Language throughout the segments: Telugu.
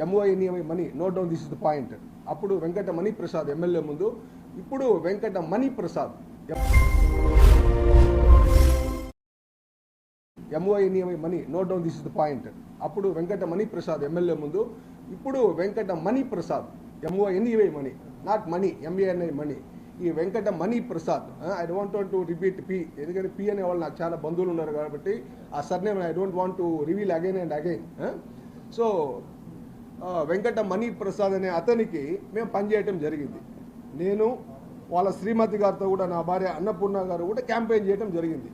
MONEY money, note down, this is the point. అప్పుడు వెంకట మణి ప్రసాద్ ఎమ్మెల్యే ముందు, ఇప్పుడు Venkata Mani Prasad MONEY money, note down, this is the point. అప్పుడు వెంకట మణి ప్రసాద్ ఎమ్మెల్యే ముందు, ఇప్పుడు Venkata Mani Prasad MONEY money, not money, MANI Mani. ఈ Venkata Mani Prasad, I don't want to repeat P, ఎందుకంటే పి అనే వాళ్ళు నాకు చాలా బంధువులు ఉన్నారు కాబట్టి ఆ surname I don't want to reveal again and again. So Venkata Mani Prasad అనే అతనికి మేము పనిచేయటం జరిగింది. నేను వాళ్ళ శ్రీమతి గారితో కూడా, నా భార్య అన్నపూర్ణ గారు కూడా క్యాంపెయిన్ చేయడం జరిగింది.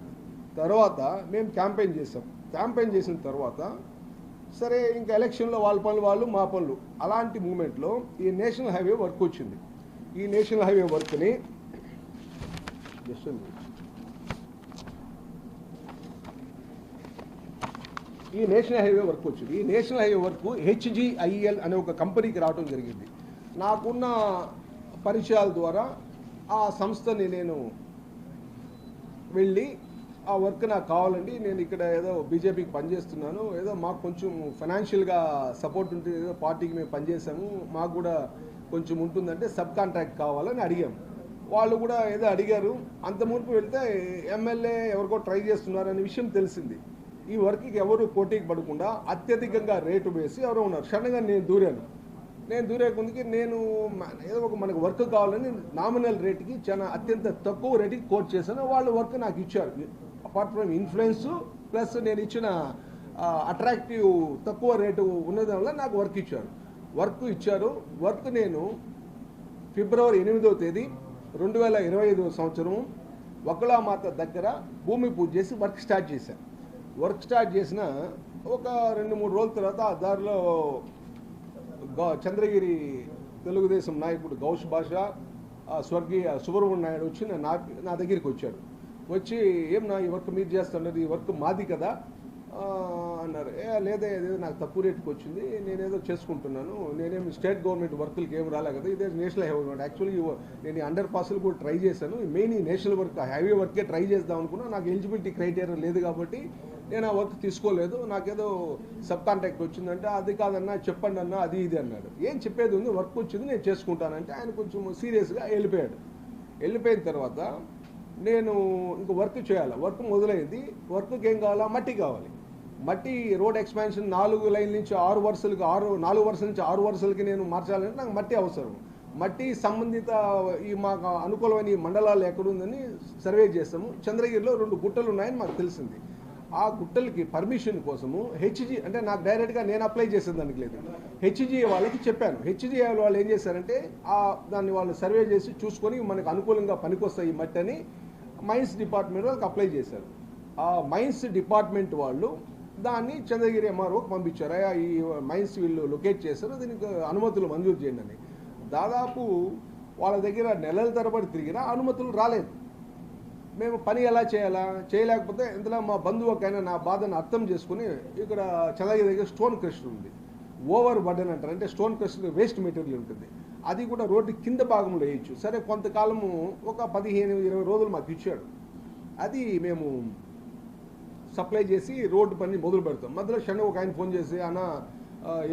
తర్వాత మేము క్యాంపెయిన్ చేసాం. క్యాంపెయిన్ చేసిన తర్వాత సరే ఇంకా ఎలక్షన్లో వాళ్ళ పనులు వాళ్ళు, మా పనులు. అలాంటి మూమెంట్లో ఈ నేషనల్ హైవే వర్క్ వచ్చింది. ఈ నేషనల్ హైవే వర్క్ని ఈ నేషనల్ హైవే వర్క్ వచ్చింది. ఈ నేషనల్ హైవే వర్క్ HGIEL అనే ఒక కంపెనీకి రావడం జరిగింది. నాకున్న పరిచయాల ద్వారా ఆ సంస్థని నేను వెళ్ళి, ఆ వర్క్ నాకు కావాలండి, నేను ఇక్కడ ఏదో బీజేపీకి పనిచేస్తున్నాను, ఏదో మాకు కొంచెం ఫైనాన్షియల్గా సపోర్ట్ ఉంటుంది, ఏదో పార్టీకి మేము పనిచేసాము, మాకు కూడా కొంచెం ఉంటుందంటే సబ్ కాంట్రాక్ట్ కావాలని అడిగాము. వాళ్ళు కూడా ఏదో అడిగారు. అంత మునుపు వెళ్తే ఎమ్మెల్యే ఎవరికో ట్రై చేస్తున్నారు అనే విషయం తెలిసింది. ఈ వర్క్కి ఎవరు పోటీకి పడకుండా అత్యధికంగా రేటు వేసి ఎవరో ఉన్నారు. సడన్గా నేను దూరాను. ముందుకి నేను ఏదో ఒక మనకు వర్క్ కావాలని నామినల్ రేటుకి చాలా అత్యంత తక్కువ రేటుకి కోట్ చేశాను. వాళ్ళు వర్క్ నాకు ఇచ్చారు. అపార్ట్ ఫ్రమ్ ఇన్ఫ్లుయెన్స్ ప్లస్ నేను ఇచ్చిన అట్రాక్టివ్ తక్కువ రేటు ఉన్నది వల్ల నాకు వర్క్ ఇచ్చారు. వర్క్ నేను ఫిబ్రవరి 8వ తేదీ 2025 సంవత్సరం వకుళామాత దగ్గర భూమి పూజ చేసి వర్క్ స్టార్ట్ చేశాను. వర్క్ స్టార్ట్ చేసిన ఒక 2-3 రోజుల తర్వాత ఆ దారిలో చంద్రగిరి తెలుగుదేశం నాయకుడు గౌష్ బాషా, స్వర్గీయ సుబ్రహ్మణ్య నాయుడు వచ్చి నా దగ్గరికి వచ్చాడు. వచ్చి ఏం నా ఈ వర్క్ మీరు చేస్తున్నారు, ఈ వర్క్ మాది కదా అన్నారు. లేదే, ఏదో నాకు తక్కువ రేటుకి వచ్చింది, నేనేదో చేసుకుంటున్నాను, నేనేమి స్టేట్ గవర్నమెంట్ వర్కులకి ఏం రాలే కదా, ఇదే నేషనల్ హైవే. యాక్చువల్లీ నేను అండర్ పాస్లు కూడా ట్రై చేశాను, మెయిన్ ఈ నేషనల్ వర్క్ హైవే వర్కే ట్రై చేద్దాం అనుకున్నా. నాకు ఎలిజిబిలిటీ క్రైటీరియా లేదు కాబట్టి నేను ఆ వర్క్ తీసుకోలేదు. నాకేదో సబ్ కాంట్రాక్ట్ వచ్చిందంటే, అది కాదన్నా చెప్పండి అన్న, అది ఇది అన్నాడు. ఏం చెప్పేది ఉంది, వర్క్ వచ్చింది నేను చేసుకుంటానంటే ఆయన కొంచెం సీరియస్గా వెళ్ళిపోయాడు. వెళ్ళిపోయిన తర్వాత నేను ఇంక వర్క్ చేయాలి. వర్క్ మొదలైంది. వర్క్కి ఏం కావాలా, మట్టి కావాలి. మట్టి రోడ్ ఎక్స్పాన్షన్ 4 లైన్ నుంచి 6 వరుసలకి 4 వరుసల నుంచి 6 వరుసలకి నేను మార్చాలంటే నాకు మట్టి అవసరం. మట్టి సంబంధిత ఈ మాకు అనుకూలమైన ఈ మండలాలు ఎక్కడుందని సర్వే చేస్తాము. చంద్రగిరిలో 2 గుట్టలు ఉన్నాయని మాకు తెలిసింది. ఆ గుట్టలకి పర్మిషన్ కోసము HG, అంటే నాకు డైరెక్ట్గా నేను అప్లై చేసేదానికి లేదు, HGA వాళ్ళకి చెప్పాను. HGA వాళ్ళు ఏం చేశారంటే దాన్ని వాళ్ళు సర్వే చేసి చూసుకొని మనకు అనుకూలంగా పనికొస్తాయి ఈ మట్టి అని మైన్స్ డిపార్ట్మెంట్ వాళ్ళకి అప్లై చేశారు. ఆ మైన్స్ డిపార్ట్మెంట్ వాళ్ళు దాన్ని చంద్రగిరి MROకి పంపించారు. ఈ మైన్స్ వీళ్ళు లొకేట్ చేశారు, దీనికి అనుమతులు మంజూరు చేయండి అని. దాదాపు వాళ్ళ దగ్గర నెలల తరబడి తిరిగినా అనుమతులు రాలేదు. మేము పని ఎలా చేయాలా, చేయలేకపోతే ఇందులో మా బంధువు ఒక ఆయన నా బాధను అర్థం చేసుకుని, ఇక్కడ చంద్రగిరి దగ్గర స్టోన్ క్రషర్ ఉంది, ఓవర్ బర్డెన్ అంటారు, అంటే స్టోన్ క్రషర్ వేస్ట్ మెటీరియల్ ఉంటుంది, అది కూడా రోడ్డు కింద భాగంలో వేయచ్చు. సరే కొంతకాలము ఒక 15-20 రోజులు మాకు ఇచ్చాడు. అది మేము సప్లై చేసి రోడ్డు పని మొదలు పెడతాం. మధ్యలో శని ఒక ఆయన ఫోన్ చేసి, అన్న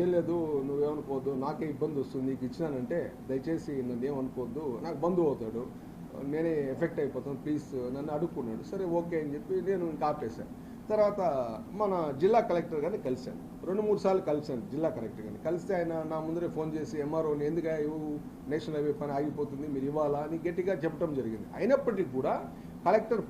ఏం లేదు, నువ్వేమనుకోవద్దు, నాకే ఇబ్బంది వస్తుంది, నీకు ఇచ్చినానంటే దయచేసి నన్ను ఏమనుకోవద్దు, నాకు బంధువు అవుతాడు, నేనే ఎఫెక్ట్ అయిపోతాను, ప్లీజ్ నన్ను అడుక్కున్నాడు. సరే ఓకే అని చెప్పి నేను ఇంకా ఆపేశాను. తర్వాత మన జిల్లా కలెక్టర్ గారిని కలిశాను. 2-3 సార్లు కలిశాను జిల్లా కలెక్టర్ గారిని. కలిస్తే ఆయన నా ముందరే ఫోన్ చేసి, MROని ఎందుకు నేషనల్ హైవే పని ఆగిపోతుంది, మీరు ఇవ్వాలా అని గట్టిగా చెప్పడం జరిగింది. అయినప్పటికీ కూడా కలెక్టర్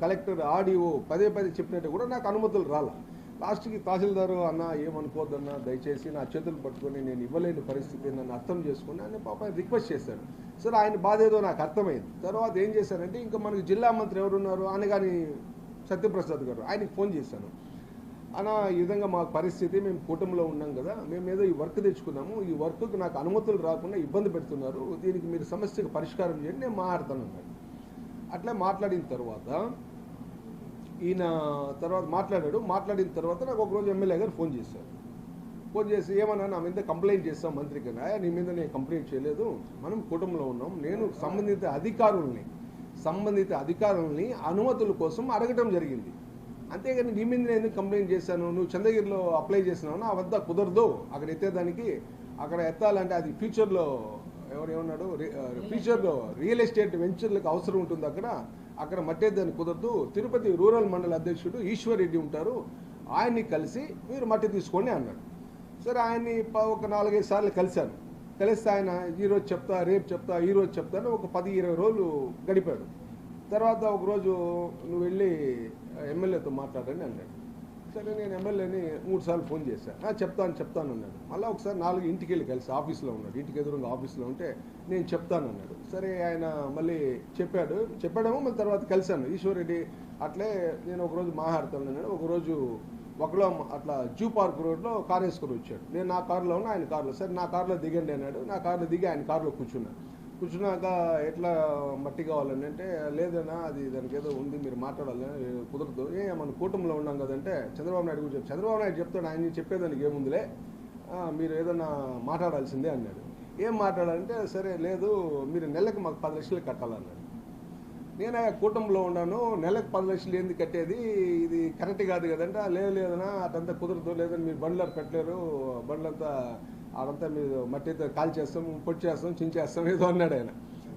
కలెక్టర్ ఆడియో పదే చెప్పినట్టు కూడా నాకు అనుమతులు రాలా. లాస్ట్కి తహసీల్దారు, అన్న ఏమనుకోవద్దన్నా, దయచేసి నా చేతులు పట్టుకొని నేను ఇవ్వలేని పరిస్థితి, నన్ను అర్థం చేసుకుని ఆయన పాప రిక్వెస్ట్ చేశాడు. సరే ఆయన బాధ ఏదో నాకు అర్థమైంది. తర్వాత ఏం చేశారంటే, ఇంకా మనకు జిల్లా మంత్రి ఎవరున్నారు అనగాని సత్యప్రసాద్ గారు, ఆయనకి ఫోన్ చేశాను. అన్న ఈ విధంగా మా పరిస్థితి, మేము కూటమిలో ఉన్నాం కదా, మేము ఏదో ఈ వర్క్ తెచ్చుకున్నాము, ఈ వర్క్కి నాకు అనుమతులు రాకుండా ఇబ్బంది పెడుతున్నారు, దీనికి మీరు సమస్యకు పరిష్కారం చేయండి, నేను మాట్లాడతాను అన్నాడు. అట్లా మాట్లాడిన తర్వాత ఈయన మాట్లాడిన తర్వాత నాకు ఒకరోజు ఎమ్మెల్యే గారు ఫోన్ చేశారు. ఫోన్ చేసి, ఏమన్నా నా మీద కంప్లైంట్ చేస్తాం మంత్రి కన్నా, నీ మీద నేను కంప్లైంట్ చేయలేదు, మనం కుటుంబంలో ఉన్నాం, నేను సంబంధిత అధికారుల్ని అనుమతుల కోసం అడగటం జరిగింది. అంతేగాని నీ మీద నేను ఎందుకు కంప్లైంట్ చేశాను, నువ్వు చంద్రగిరిలో అప్లై చేసినావు నా వద్ద కుదరదు అక్కడ ఎత్తేదానికి. అక్కడ ఎత్తాలంటే అది ఫ్యూచర్లో ఏమన్నాడు, ఫ్యూచర్లో రియల్ ఎస్టేట్ వెంచర్లకు అవసరం ఉంటుంది అక్కడ మట్టేదాన్ని కుదరదు. తిరుపతి రూరల్ మండల అధ్యక్షుడు ఈశ్వర్ రెడ్డి ఉంటారు, ఆయన్ని కలిసి మీరు మట్టి తీసుకోండి అన్నాడు. సరే ఆయన్ని ఒక 4-5 సార్లు కలిశాను. కలిస్తే ఆయన ఈరోజు చెప్తా, రేపు చెప్తా, ఈరోజు చెప్తాను ఒక 10-20 రోజులు గడిపాడు. తర్వాత ఒకరోజు నువ్వు వెళ్ళి ఎమ్మెల్యేతో మాట్లాడండి అన్నాడు. సరే నేను ఎమ్మెల్యేని 3 సార్లు ఫోన్ చేశాను. చెప్తాను అన్నాడు. మళ్ళీ ఒకసారి 4 ఇంటికి వెళ్ళి కలిసి ఆఫీస్లో ఉన్నాడు, ఇంటికి ఎదురుగా ఆఫీస్లో ఉంటే నేను చెప్తాను అన్నాడు. సరే ఆయన మళ్ళీ చెప్పాడేమో మళ్ళీ తర్వాత కలిశాను. ఈశ్వర్ రెడ్డి అట్లే నేను ఒకరోజు మాట్లాడుతాను అన్నాడు. ఒకరోజు ఒకలో అట్లా జూ పార్క్ రోడ్లో కారు వేసుకొని వచ్చాడు. నేను నా కారులో ఉన్నా, ఆయన కారులో. సరే నా కారులో దిగండి అన్నాడు. నా కారులో దిగి ఆయన కారులో కూర్చున్నాక ఎట్లా మట్టి కావాలని అంటే, లేదన్నా అది దానికి ఏదో ఉంది మీరు మాట్లాడాలని, కుదరదు. మన కూటమిలో ఉన్నాం కదంటే చంద్రబాబు నాయుడు గురించి చంద్రబాబు నాయుడు చెప్తాడు, ఆయన చెప్పేదానికి ఏముందిలే, మీరు ఏదన్నా మాట్లాడాల్సిందే అన్నాడు. ఏం మాట్లాడాలంటే, సరే లేదు మీరు నెలకు మాకు 10 లక్షలు కట్టాలన్నాడు. నేను కూటమిలో ఉన్నాను, నెలకు 10 లక్షలు ఏంది కట్టేది, ఇది కరెక్ట్ కాదు కదంటే, లేదన్నా అటంతా కుదరదు, లేదని మీరు బండ్లు పెట్టలేరు, బండ్లంతా అదంతా మీరు మట్టి అయితే కాల్ చేస్తాం, పొడి చేస్తాం, చించేస్తాం ఏదో అన్నాడు ఆయన.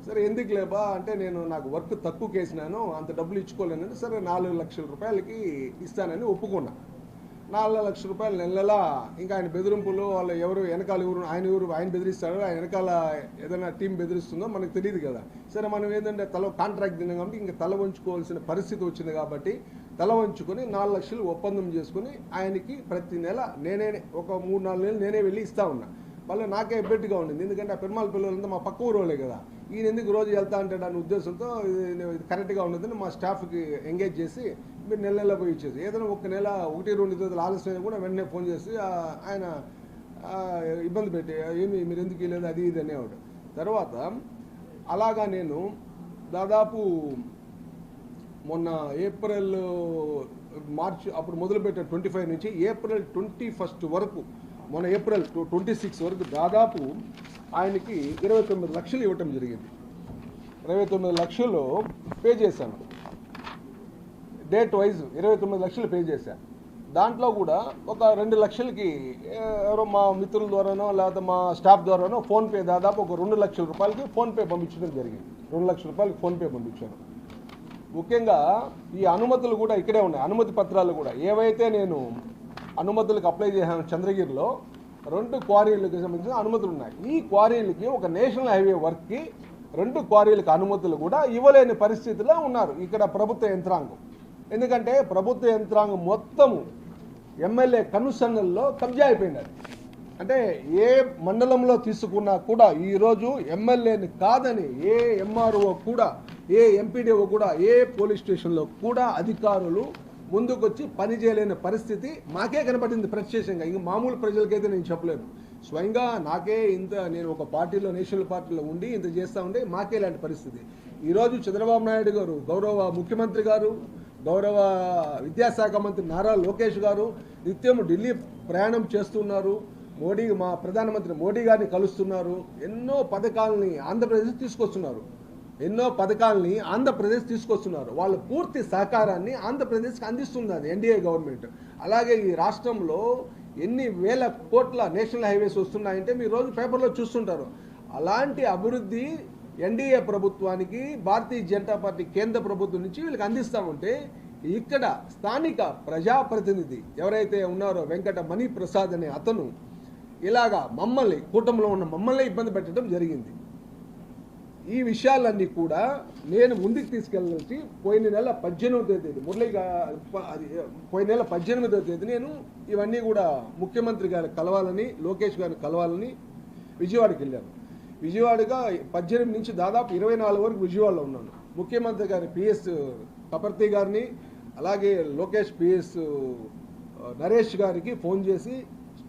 సరే ఎందుకు లేబా అంటే, నాకు వర్క్ తక్కువ కేసినాను, అంత డబ్బులు ఇచ్చుకోలేనంటే, సరే 4 లక్షల రూపాయలకి ఇస్తానని ఒప్పుకున్నా. 4 లక్షల రూపాయలు నెలలా ఇంకా ఆయన బెదిరింపులు, వాళ్ళు ఎవరు వెనకాల ఆయన బెదిరిస్తాడు, ఆయన వెనకాల ఏదైనా టీం బెదిరిస్తుందో మనకు తెలియదు కదా. సరే మనం ఏంటంటే కాంట్రాక్ట్ తిన్నాం కాబట్టి ఇంకా తల వంచుకోవాల్సిన పరిస్థితి వచ్చింది కాబట్టి తల వంచుకొని 4 లక్షలు ఒప్పందం చేసుకుని ఆయనకి ప్రతి నెల నేనే ఒక 3-4 నెలలు నేనే వెళ్ళి ఇస్తా ఉన్నా. మళ్ళీ నాకే ఎబ్బెట్టుగా ఉండింది, ఎందుకంటే ఆ పెరుమాల పిల్లలంతా మా పక్క ఊరోలే కదా, ఈయన ఎందుకు రోజు వెళ్తా అంటాడు అనే ఉద్దేశంతో ఇది కరెక్ట్గా ఉండదని మా స్టాఫ్కి ఎంగేజ్ చేసి మీరు నెల పోయి ఇచ్చేసి, ఏదైనా ఒక నెల 1-2 రోజులు ఆలస్యం కూడా వెంటనే ఫోన్ చేసి ఆయన ఇబ్బంది పెట్టి మీరు ఎందుకు ఇవ్వలేదు అది ఇది అనేవాడు. తర్వాత అలాగా నేను దాదాపు మొన్న ఏప్రిల్ మార్చ్ అప్పుడు మొదలుపెట్టాను 25 నుంచి ఏప్రిల్ 21 వరకు, మొన్న ఏప్రిల్ 26 వరకు దాదాపు ఆయనకి 29 లక్షలు ఇవ్వటం జరిగింది. 29 లక్షలు పే చేశాను, డేట్ వైజ్ 29 లక్షలు పే చేశాను. దాంట్లో కూడా ఒక 2 లక్షలకి ఎవరో మా మిత్రుల ద్వారానో లేకపోతే మా స్టాఫ్ ద్వారానో ఫోన్పే దాదాపు ఒక 2 లక్షల రూపాయలకి ఫోన్పే పంపించడం జరిగింది. 2 లక్షల రూపాయలకి ఫోన్పే పంపించాను. ముఖ్యంగా ఈ అనుమతులు కూడా ఇక్కడే ఉన్నాయి, అనుమతి పత్రాలు కూడా ఏవైతే నేను అనుమతులకు అప్లై చేశాను చంద్రగిరిలో 2 క్వారీలకు సంబంధించిన అనుమతులు ఉన్నాయి. ఈ క్వారీలకి ఒక నేషనల్ హైవే వర్క్కి 2 క్వారీలకు అనుమతులు కూడా ఇవ్వలేని పరిస్థితిలో ఉన్నారు ఇక్కడ ప్రభుత్వ యంత్రాంగం. ఎందుకంటే ప్రభుత్వ యంత్రాంగం మొత్తము ఎమ్మెల్యే కనుసన్నల్లో కబ్జా అయిపోయినారు. అంటే ఏ మండలంలో తీసుకున్నా కూడా ఈరోజు ఎమ్మెల్యేని కాదని ఏ ఎంఆర్ఓ కూడా, ఏ ఎంపీడీఓ కూడా, ఏ పోలీస్ స్టేషన్లో కూడా అధికారులు ముందుకొచ్చి పని చేయలేని పరిస్థితి మాకే కనపడింది ప్రత్యక్షంగా. ఇంక మామూలు ప్రజలకైతే నేను చెప్పలేను. స్వయంగా నాకే ఇంత, నేను ఒక పార్టీలో నేషనల్ పార్టీలో ఉండి ఇంత చేస్తూ ఉంటే మాకే ఇలాంటి పరిస్థితి. ఈరోజు చంద్రబాబు నాయుడు గారు, గౌరవ ముఖ్యమంత్రి గారు, గౌరవ విద్యాశాఖ మంత్రి నారా లోకేష్ గారు నిత్యం ఢిల్లీ ప్రయాణం చేస్తున్నారు. మోడీ, మా ప్రధానమంత్రి మోడీ గారిని కలుస్తున్నారు. ఎన్నో పథకాలని ఆంధ్రప్రదేశ్ తీసుకొస్తున్నారు. వాళ్ళ పూర్తి సహకారాన్ని ఆంధ్రప్రదేశ్కి అందిస్తున్నది ఎన్డీఏ గవర్నమెంట్. అలాగే ఈ రాష్ట్రంలో ఎన్ని వేల కోట్ల నేషనల్ హైవేస్ వస్తున్నాయంటే మీరు రోజు పేపర్లో చూస్తుంటారు. అలాంటి అభివృద్ధి ఎన్డీఏ ప్రభుత్వానికి, భారతీయ జనతా పార్టీ కేంద్ర ప్రభుత్వం నుంచి వీళ్ళకి అందిస్తామంటే, ఇక్కడ స్థానిక ప్రజాప్రతినిధి ఎవరైతే ఉన్నారో వెంకట మణి ప్రసాద్ అనే అతను ఇలాగా మమ్మల్ని, కూటమిలో ఉన్న మమ్మల్ని ఇబ్బంది పెట్టడం జరిగింది. ఈ విషయాలన్నీ కూడా నేను ముందుకు తీసుకెళ్ళి పోయిన నెల 18వ తేదీ పోయిన నెల 18వ తేదీ నేను ఇవన్నీ కూడా ముఖ్యమంత్రి గారిని కలవాలని, లోకేష్ గారిని కలవాలని విజయవాడకి వెళ్ళాను. విజయవాడగా 18 నుంచి దాదాపు 24 వరకు విజయవాడలో ఉన్నాను. ముఖ్యమంత్రి గారి పిఎస్ కపర్తి గారిని, అలాగే లోకేష్ పిఎస్ నరేష్ గారికి ఫోన్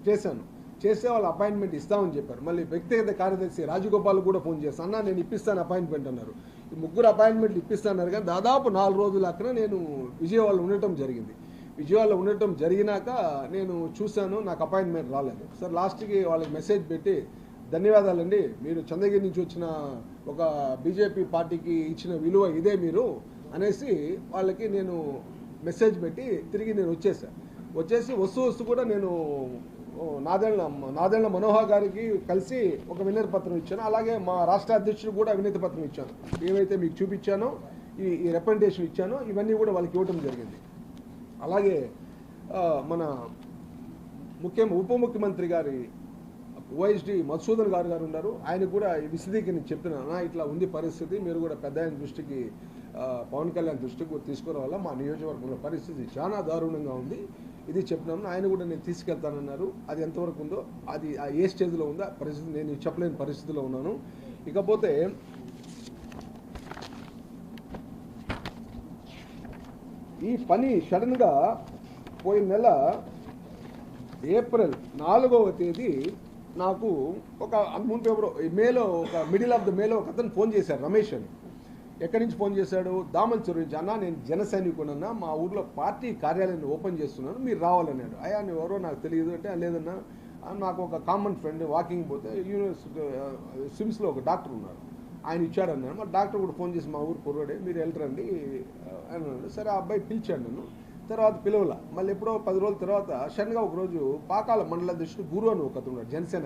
చేశాను. చేస్తే వాళ్ళు అపాయింట్మెంట్ ఇస్తామని చెప్పారు. మళ్ళీ వ్యక్తిగత కార్యదర్శి రాజగోపాల్ కూడా ఫోన్ చేస్తాను, అన్నా నేను ఇప్పిస్తాను అపాయింట్మెంట్ అన్నారు. ఈ 3 అపాయింట్మెంట్ ఇప్పిస్తాన్నారు. కానీ దాదాపు 4 రోజుల అక్కడ నేను విజయవాడలో ఉండటం జరిగింది. విజయవాడలో ఉండటం జరిగినాక నేను చూశాను, నాకు అపాయింట్మెంట్ రాలేదు. సార్ లాస్ట్కి వాళ్ళకి మెసేజ్ పెట్టి, ధన్యవాదాలండి, మీరు చంద్రగిరి నుంచి వచ్చిన ఒక బీజేపీ పార్టీకి ఇచ్చిన విలువ ఇదే మీరు అనేసి వాళ్ళకి నేను మెసేజ్ పెట్టి తిరిగి నేను వచ్చేసి వస్తూ కూడా నేను నాదెండ్ల మనోహర్ గారికి కలిసి ఒక వినతి పత్రం ఇచ్చాను. అలాగే మా రాష్ట్ర అధ్యక్షుడు కూడా వినతి పత్రం ఇచ్చాను. ఏవైతే మీకు చూపించానో ఈ రిప్రజెంటేషన్ ఇచ్చానో ఇవన్నీ కూడా వాళ్ళకి ఇవ్వడం జరిగింది. అలాగే మన ఉప ముఖ్యమంత్రి గారి ఓఎస్డి మధుసూదన్ గారు ఉన్నారు. ఆయన కూడా విశదీకరించి చెప్తున్నాను, ఇట్లా ఉంది పరిస్థితి, మీరు కూడా పెద్ద ఆయన దృష్టికి పవన్ కళ్యాణ్ దృష్టికి తీసుకురావాలా, మా నియోజకవర్గంలో పరిస్థితి చాలా దారుణంగా ఉంది, ఇది చెప్పినాను. ఆయన కూడా నేను తీసుకెళ్తానన్నారు. అది ఎంతవరకు ఉందో, అది ఏ స్టేజ్లో ఉందో పరిస్థితి నేను చెప్పలేని పరిస్థితిలో ఉన్నాను. ఇకపోతే ఈ పని సడన్గా పోయిన నెల ఏప్రిల్ 4వ తేదీ నాకు ఒక ముందు ఎవరో మేలో ఒక మిడిల్ ఆఫ్ ద మేలో ఒక అతను ఫోన్ చేశారు, రమేష్ అని. ఎక్కడి నుంచి ఫోన్ చేశాడు? దామన్చెరు నుంచి. అన్న నేను జన సైనికుడన్నా, మా ఊర్లో పార్టీ కార్యాలయాన్ని ఓపెన్ చేస్తున్నాను, మీరు రావాలన్నాడు. అయ్యా నువ్వు ఎవరో నాకు తెలియదు అంటే, లేదన్నా నాకు ఒక కామన్ ఫ్రెండ్ వాకింగ్ పోతే యూనివర్సిటీ సిమ్స్లో ఒక డాక్టర్ ఉన్నారు, ఆయన ఇచ్చాడన్నాడు. మా డాక్టర్ కూడా ఫోన్ చేసి మా ఊరు కుర్రాడే, మీరు వెళ్ళరండి అన్నాడు. సరే ఆ అబ్బాయి పిలిచాడు నన్ను. తర్వాత పిలవల. మళ్ళీ ఎప్పుడో 10 రోజుల తర్వాత సడన్గా ఒకరోజు పాకాల మండల అధ్యక్షుడు గురు అని ఒక అతను ఉన్నాడు, జనసేన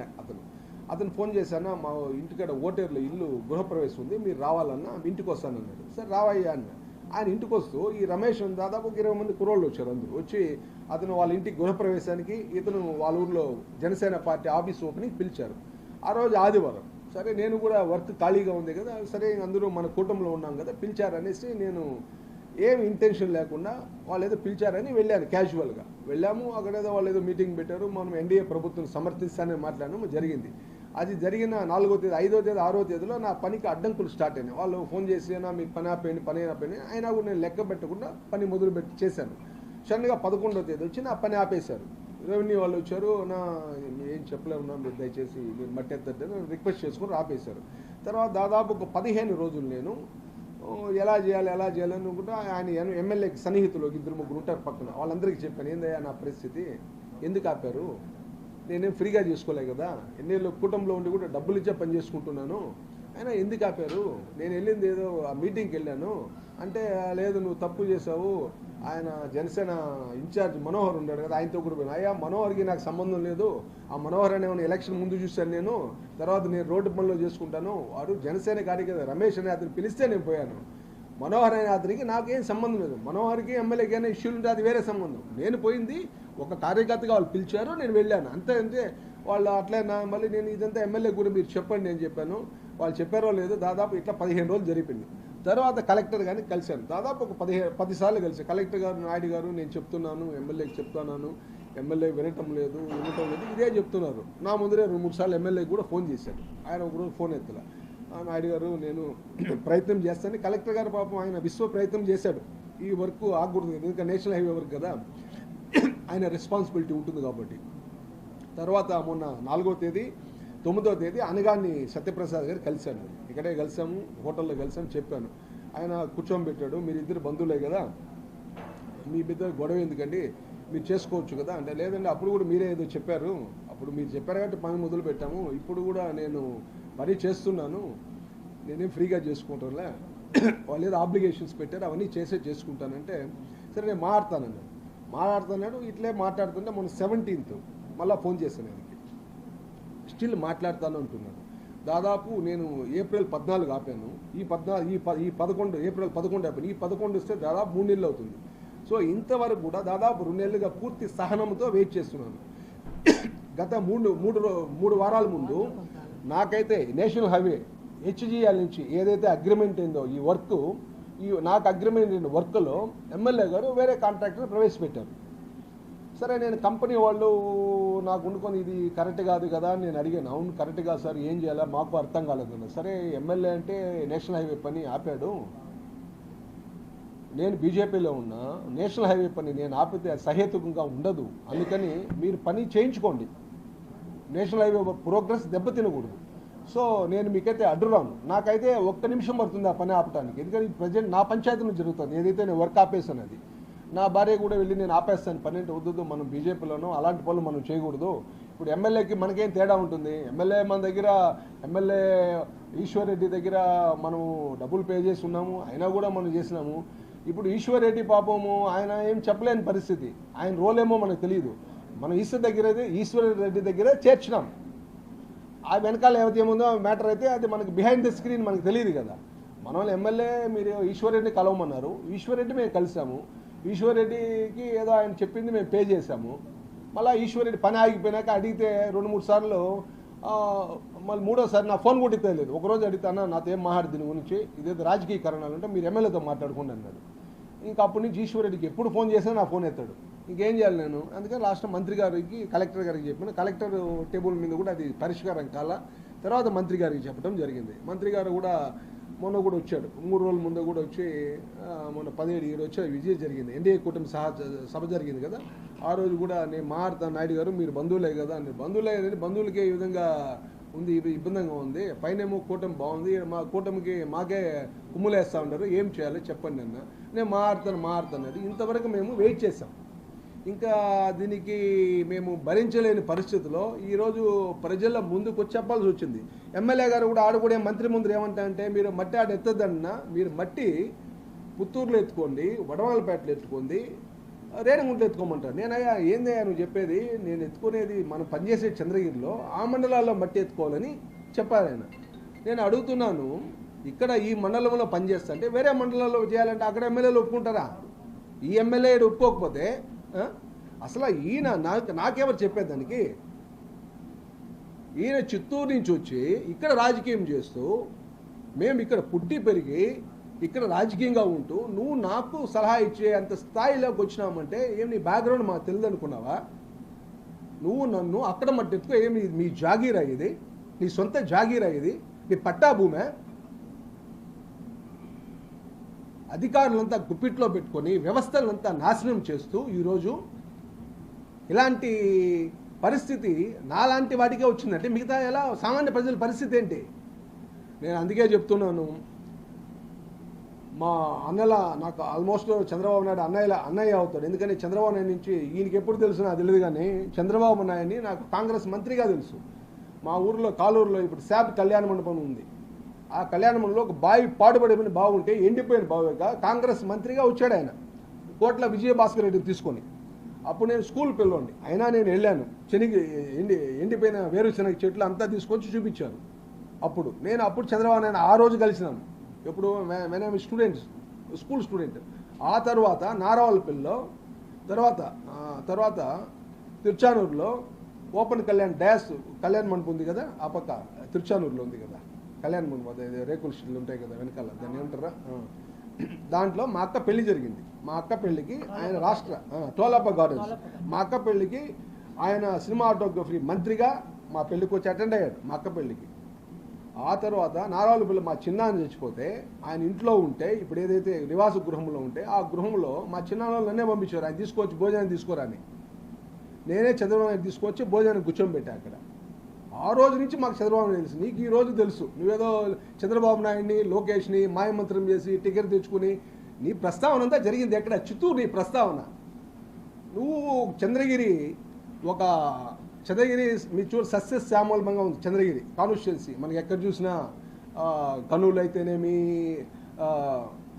అతను ఫోన్ చేశానా, మా ఇంటికాడ ఓటేర్లో ఇల్లు గృహప్రవేశం ఉంది, మీరు రావాలన్నా ఇంటికి వస్తానన్నాడు. సరే రావయ్యా అన్న. ఆయన ఇంటికి వస్తూ ఈ రమేష్ దాదాపు ఒక 20 మంది కుర్రోళ్ళు వచ్చారు. అందరూ వచ్చి అతను వాళ్ళ ఇంటికి గృహప్రవేశానికి ఇతను వాళ్ళ ఊర్లో జనసేన పార్టీ ఆఫీస్ ఓపెనింగ్ పిలిచారు. ఆ రోజు ఆదివారం. సరే నేను కూడా వర్క్ ఖాళీగా ఉంది కదా, సరే అందరూ మన కూటమిలో ఉన్నాం కదా, పిలిచారనేసి నేను ఏం ఇంటెన్షన్ లేకుండా వాళ్ళు ఏదో పిలిచారని వెళ్ళాను. క్యాజువల్గా వెళ్ళాము. అక్కడేదో వాళ్ళు ఏదో మీటింగ్ పెట్టారు, మనం ఎన్డీఏ ప్రభుత్వం సమర్థిస్తానని మాట్లాడడం జరిగింది. అది జరిగిన 4వ తేదీ, 5వ తేదీ, 6వ తేదీలో నా పనికి అడ్డంకులు స్టార్ట్ అయినాయి. వాళ్ళు ఫోన్ చేసి మీకు పని ఆపేయండి అయినా కూడా నేను లెక్క పెట్టకుండా పని మొదలుపెట్టి చేశాను. సడన్గా 11వ తేదీ వచ్చి నా పని ఆపేశారు. రెవెన్యూ వాళ్ళు వచ్చారు, ఏం చెప్పలేమన్నా మీరు దయచేసి మీరు మట్టెత్తంటే రిక్వెస్ట్ చేసుకుని ఆపేశారు. తర్వాత దాదాపు ఒక 15 రోజులు నేను ఎలా చేయాలి అనుకుంటా. ఆయన ఎమ్మెల్యేకి సన్నిహితులు 2-3 ఉంటారు పక్కన, వాళ్ళందరికీ చెప్పాను, ఏందయ్యా నా పరిస్థితి, ఎందుకు ఆపారు, నేనేం ఫ్రీగా చేసుకోలే కదా, ఎన్నేళ్ళు కూటమిలో ఉండి కూడా డబ్బులు ఇచ్చే పని చేసుకుంటున్నాను, అయినా ఎందుకు ఆపారు, నేను వెళ్ళింది ఏదో ఆ మీటింగ్కి వెళ్ళాను అంటే, లేదు నువ్వు తప్పు చేసావు, ఆయన జనసేన ఇన్ఛార్జ్ మనోహర్ ఉన్నాడు కదా, ఆయనతో కూడా పోయినా. అయ్యా మనోహర్కి నాకు సంబంధం లేదు, ఆ మనోహర్ అనేవాడిని ఎలక్షన్ ముందు చూశాను నేను, తర్వాత నేను రోడ్డు పనిలో చేసుకుంటాను, వాడు జనసేన కాడి కదా రమేష్ అనే అతను పిలిస్తే నేను పోయాను, మనోహర్ అనే అతనికి నాకేం సంబంధం లేదు, మనోహర్కి ఎమ్మెల్యేకి అయినా ఇష్యూలు ఉంటే అది వేరే సంబంధం, నేను పోయింది ఒక కార్యకర్తగా వాళ్ళు పిలిచారు, నేను వెళ్ళాను అంతే. అంటే వాళ్ళు అట్లయినా మళ్ళీ నేను ఇదంతా ఎమ్మెల్యే కూడా మీరు చెప్పండి నేను చెప్పాను, వాళ్ళు చెప్పారో లేదో. దాదాపు ఇట్లా 15 రోజులు జరిపింది. తర్వాత కలెక్టర్ గారిని కలిశాను, దాదాపు ఒక 10 సార్లు కలిసి కలెక్టర్ గారు, నాయుడు గారు నేను చెప్తున్నాను, ఎమ్మెల్యేకి చెప్తున్నాను, ఎమ్మెల్యే వినటం లేదు ఇదే చెప్తున్నారు. నా ముందరే 2-3 సార్లు ఎమ్మెల్యేకి కూడా ఫోన్ చేశాను, ఆయన ఒకరోజు ఫోన్ ఎత్తల. నాయుడు గారు నేను ప్రయత్నం చేస్తాను, కలెక్టర్ గారు పాపం ఆయన విశ్వ ప్రయత్నం చేశాడు, ఈ వర్క్ ఆగకూడదు ఎందుకంటే నేషనల్ హైవే వర్క్ కదా, ఆయన రెస్పాన్సిబిలిటీ ఉంటుంది కాబట్టి. తర్వాత మొన్న 4వ తేదీ 9వ తేదీ అనగాన్ని సత్యప్రసాద్ గారు కలిశాను, ఇక్కడే కలిసాము, హోటల్లో కలిసాము, చెప్పాను. ఆయన కూర్చోబెట్టాడు, మీరు ఇద్దరు బంధువులే కదా, మీ ఇద్దరు గొడవ ఎందుకండి, మీరు చేసుకోవచ్చు కదా అంటే, లేదండి అప్పుడు కూడా మీరే ఏదో చెప్పారు, అప్పుడు మీరు చెప్పారు కాబట్టి పని మొదలు పెట్టాము, ఇప్పుడు కూడా నేను పని చేస్తున్నాను, నేనేం ఫ్రీగా చేసుకుంటానులే, వాళ్ళు ఏదో ఆబ్లిగేషన్స్ పెట్టారు అవన్నీ చేసుకుంటానంటే, సరే నేను మాట్లాడుతున్నాడు. ఇట్లే మాట్లాడుతుంటే మొన్న 17th మళ్ళీ ఫోన్ చేశాను ఆయనకి, స్టిల్ మాట్లాడుతాను అంటున్నాడు. దాదాపు నేను ఏప్రిల్ 14 ఆపాను, ఏప్రిల్ 11 ఆపాను, ఈ 11 వస్తే దాదాపు 3 నెలలు అవుతుంది. సో ఇంతవరకు కూడా దాదాపు 2 నెలలుగా పూర్తి సహనంతో వెయిట్ చేస్తున్నాను. గత 3 వారాల ముందు నాకైతే నేషనల్ హైవే హెచ్జిఎల్ నుంచి ఏదైతే అగ్రిమెంట్ అయిందో ఈ వర్క్, నాకు అగ్రిమెంట్ అయిన వర్క్లో ఎమ్మెల్యే గారు వేరే కాంట్రాక్టర్ ప్రవేశపెట్టారు. సరే నేను కంపెనీ వాళ్ళు నాకు ఉండుకొని ఇది కరెక్ట్ కాదు కదా అని నేను అడిగాను. అవును కరెక్ట్ కాదు సార్, ఏం చేయాలా మాకు అర్థం కాలేదన్న. సరే ఎమ్మెల్యే అంటే నేషనల్ హైవే పని ఆపాడు, నేను బీజేపీలో ఉన్నా, నేషనల్ హైవే పని నేను ఆపితే సహేతుకంగా ఉండదు, అందుకని మీరు పని చేయించుకోండి, నేషనల్ హైవే ప్రోగ్రెస్ దెబ్బతినకూడదు. సో నేను మీకైతే అడ్డురాను, నాకైతే 1 నిమిషం పడుతుంది ఆ పని ఆపడానికి, ఎందుకంటే ప్రజెంట్ నా పంచాయతీలో జరుగుతుంది ఏదైతే నేను వర్క్ ఆపేసాను అది. నా భార్య కూడా వెళ్ళి నేను ఆపేస్తాను పని అంటే, వద్దు మనం బీజేపీలోనూ అలాంటి పనులు మనం చేయకూడదు. ఇప్పుడు ఎమ్మెల్యేకి మనకేం తేడా ఉంటుంది, ఎమ్మెల్యే మన దగ్గర ఈశ్వర్ రెడ్డి దగ్గర మనం డబ్బులు పే చేసి ఉన్నాము, అయినా కూడా మనం చేసినాము. ఇప్పుడు ఈశ్వర్ రెడ్డి పాపము ఆయన ఏం చెప్పలేని పరిస్థితి, ఆయన రోల్ ఏమో మనకు తెలియదు. మనం ఈశ్వర్ రెడ్డి దగ్గరే చేర్చినాం. ఆ వెనకాల ఏముందో మ్యాటర్ అయితే అది మనకి బిహైండ్ ద స్క్రీన్ మనకు తెలియదు కదా. మన వాళ్ళు ఎమ్మెల్యే మీరు ఈశ్వర్ రెడ్డిని కలవమన్నారు, ఈశ్వర్ రెడ్డి మేము కలిసాము, ఈశ్వర్ రెడ్డికి ఏదో ఆయన చెప్పింది మేము పే చేసాము. మళ్ళీ ఈశ్వర్ రెడ్డి పని ఆగిపోయినాక అడిగితే 2-3 సార్లు, మళ్ళీ 3వసారి నా ఫోన్ కూడా తెలియదు. ఒకరోజు అడుగుతాను, నాతో ఏం మాట్లాడు దీని గురించి, ఇదేదో రాజకీయ కారణాలు అంటే మీరు ఎమ్మెల్యేతో మాట్లాడుకోండి అన్నాడు. ఇంకా అప్పటి నుంచి ఈశ్వర్ రెడ్డికి ఎప్పుడు ఫోన్ చేసినా నా ఫోన్ ఎత్తాడు. ఇంకేం చేయాలి నేను, అందుకని లాస్ట్ మంత్రి గారికి కలెక్టర్ గారికి చెప్పాను. కలెక్టర్ టేబుల్ మీద కూడా అది పరిష్కారం కాల తర్వాత మంత్రి గారికి చెప్పడం జరిగింది. మంత్రి గారు కూడా మొన్న కూడా వచ్చాడు, 3 రోజుల ముందు కూడా వచ్చి మొన్న 17 వచ్చి విజయం జరిగింది, ఎన్డీఏ కూటమి సభ జరిగింది కదా. ఆ రోజు కూడా నేను మాట్లాడతాను, నాయుడు గారు మీరు బంధువులే కదా అని. బంధువులకే ఈ విధంగా ఉంది, ఇబ్బందిగా ఉంది, పైనేమో కూటమి బాగుంది, మా కూటమికి మాకే కుమ్ములేస్తూ ఉంటారు, ఏం చేయాలి చెప్పండి అన్న. నేను మాట్లాడుతున్నాడు. ఇంతవరకు మేము వెయిట్ చేసాం. ఇంకా దీనికి మేము భరించలేని పరిస్థితిలో ఈరోజు ప్రజల ముందుకు వచ్చి చెప్పాల్సి వచ్చింది. ఎమ్మెల్యే గారు కూడా ఆడ మంత్రి ముందు ఏమంటారంటే, మీరు మట్టి ఆడ ఎత్తద్దన్నా, మీరు మట్టి పుత్తూరులో ఎత్తుకోండి, వడవాళ్ళపేటలో ఎత్తుకోండి, రేణిగుంటలో ఎత్తుకోమంటారు. నేనయ్యా ఏందయ్యా నువ్వు చెప్పేది, నేను ఎత్తుకునేది మనం పనిచేసే చంద్రగిరిలో ఆ మండలాల్లో మట్టి ఎత్తుకోవాలని చెప్పారు ఆయన. నేను అడుగుతున్నాను, ఇక్కడ ఈ మండలంలో పనిచేస్తా అంటే వేరే మండలాల్లో చేయాలంటే అక్కడ ఎమ్మెల్యేలు ఒప్పుకుంటారా? ఈ ఎమ్మెల్యే ఒప్పుకోకపోతే అసలు ఈయన నాకెవరు చెప్పేదానికి? ఈయన చిత్తూరు నుంచి వచ్చి ఇక్కడ రాజకీయం చేస్తూ, మేము ఇక్కడ పుట్టి పెరిగి ఇక్కడ రాజకీయంగా ఉంటూ నువ్వు నాకు సలహా ఇచ్చే అంత స్థాయిలోకి వచ్చినామంటే ఏం నీ బ్యాక్గ్రౌండ్ మాకు తెలియదు అనుకున్నావా? నువ్వు నన్ను అక్కడ మట్టెత్తుకో, ఏమి మీ జాగీరా ఇది, నీ సొంత జాగీరా ఇది, నీ పట్టా భూమే? అధికారులంతా గుప్పిట్లో పెట్టుకొని వ్యవస్థలంతా నాశనం చేస్తూ ఈరోజు ఇలాంటి పరిస్థితి నాలాంటి వాటికే వచ్చిందంటే మిగతా ఎలా సామాన్య ప్రజల పరిస్థితి ఏంటి? నేను అందుకే చెప్తున్నాను, మా అన్నల నాకు ఆల్మోస్ట్ చంద్రబాబు నాయుడు అన్నయ్య అవుతాడు. ఎందుకంటే చంద్రబాబు నాయుడు నుంచి ఈయనకి ఎప్పుడు తెలుసు నాకు తెలియదు, కానీ చంద్రబాబు నాయుడిని నాకు కాంగ్రెస్ మంత్రిగా తెలుసు. మా ఊరిలో కాలూరులో ఇప్పుడు శాప్ కళ్యాణ మండపం ఉంది. ఆ కళ్యాణ మండపంలో ఒక బావి పాడుపడిపోయిన బావుంటే ఎండిపోయిన బావిగా కాంగ్రెస్ మంత్రిగా వచ్చాడు ఆయన, కోట్ల విజయభాస్కర్ రెడ్డిని తీసుకొని. అప్పుడు నేను స్కూల్ పిల్లోండి, అయినా నేను వెళ్ళాను. ఎండిపోయిన వేరుశనగ చెట్లు అంతా తీసుకొచ్చి చూపించాను. అప్పుడు చంద్రబాబు నాయుడు ఆ రోజు కలిసినాను. ఎప్పుడు మేము స్కూల్ స్టూడెంట్. ఆ తర్వాత నారావాళ్ళపల్లిలో, తర్వాత తిరుచానూరులో ఓపెన్ కళ్యాణ మండపం ఉంది కదా, ఆ పక్క తిరుచానూరులో ఉంది కదా కళ్యాణ మండపం, అదే రేకుల షీట్లు ఉంటాయి కదా వెనకాల, దాన్ని ఏమంటారా, దాంట్లో మా అక్క పెళ్లి జరిగింది. మా అక్క పెళ్లికి ఆయన టోలాప గార్డెన్స్, మా అక్క పెళ్లికి ఆయన సినిమాటోగ్రఫీ మంత్రిగా మా పెళ్లికి వచ్చి అటెండ్ అయ్యాడు మా అక్క పెళ్లికి. ఆ తర్వాత నారావాళ్ళపల్లి మా చిన్నాన్న చచ్చిపోతే ఆయన ఇంట్లో ఉంటే, ఇప్పుడు ఏదైతే నివాస గృహంలో ఉంటే ఆ గృహంలో మా చిన్నాన్న నన్నే పంపించారు, ఆయన తీసుకొచ్చి భోజనం తీసుకోరని. నేనే చంద్రబాబు నాయుడు తీసుకొచ్చి భోజనం కూర్చోబెట్టా అక్కడ. ఆ రోజు నుంచి మాకు చంద్రబాబు నాయుడు తెలుసు. నీకు ఈ రోజు తెలుసు, నువ్వేదో చంద్రబాబు నాయుడిని లోకేష్ని మాయమంత్రం చేసి టికెట్ తెచ్చుకుని నీ ప్రస్తావన అంతా జరిగింది ఎక్కడ? చిత్తూరు నీ ప్రస్తావన. నువ్వు చంద్రగిరి మీరు చూడు సస్యశ్యామలంగా ఉంది చంద్రగిరి కాన్స్టిట్యున్సీ. మనకి ఎక్కడ చూసినా కనువులు అయితేనేమి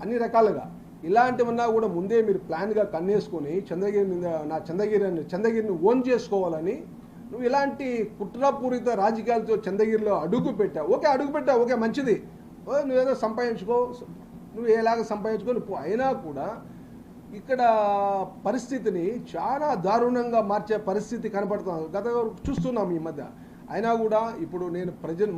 అన్ని రకాలుగా ఇలాంటివన్నా కూడా ముందే మీరు ప్లాన్గా కన్నేసుకొని చంద్రగిరిని ఓన్ చేసుకోవాలని నువ్వు ఇలాంటి కుట్రపూరిత రాజకీయాలతో చంద్రగిరిలో అడుగు పెట్టావు. ఓకే మంచిది, నువ్వేదో సంపాదించుకో, నువ్వు ఎలాగ సంపాదించుకొని అయినా కూడా ఇక్కడ పరిస్థితిని చాలా దారుణంగా మార్చే పరిస్థితి కనపడుతుంది. చూస్తున్నాం ఈ మధ్య. అయినా కూడా ఇప్పుడు నేను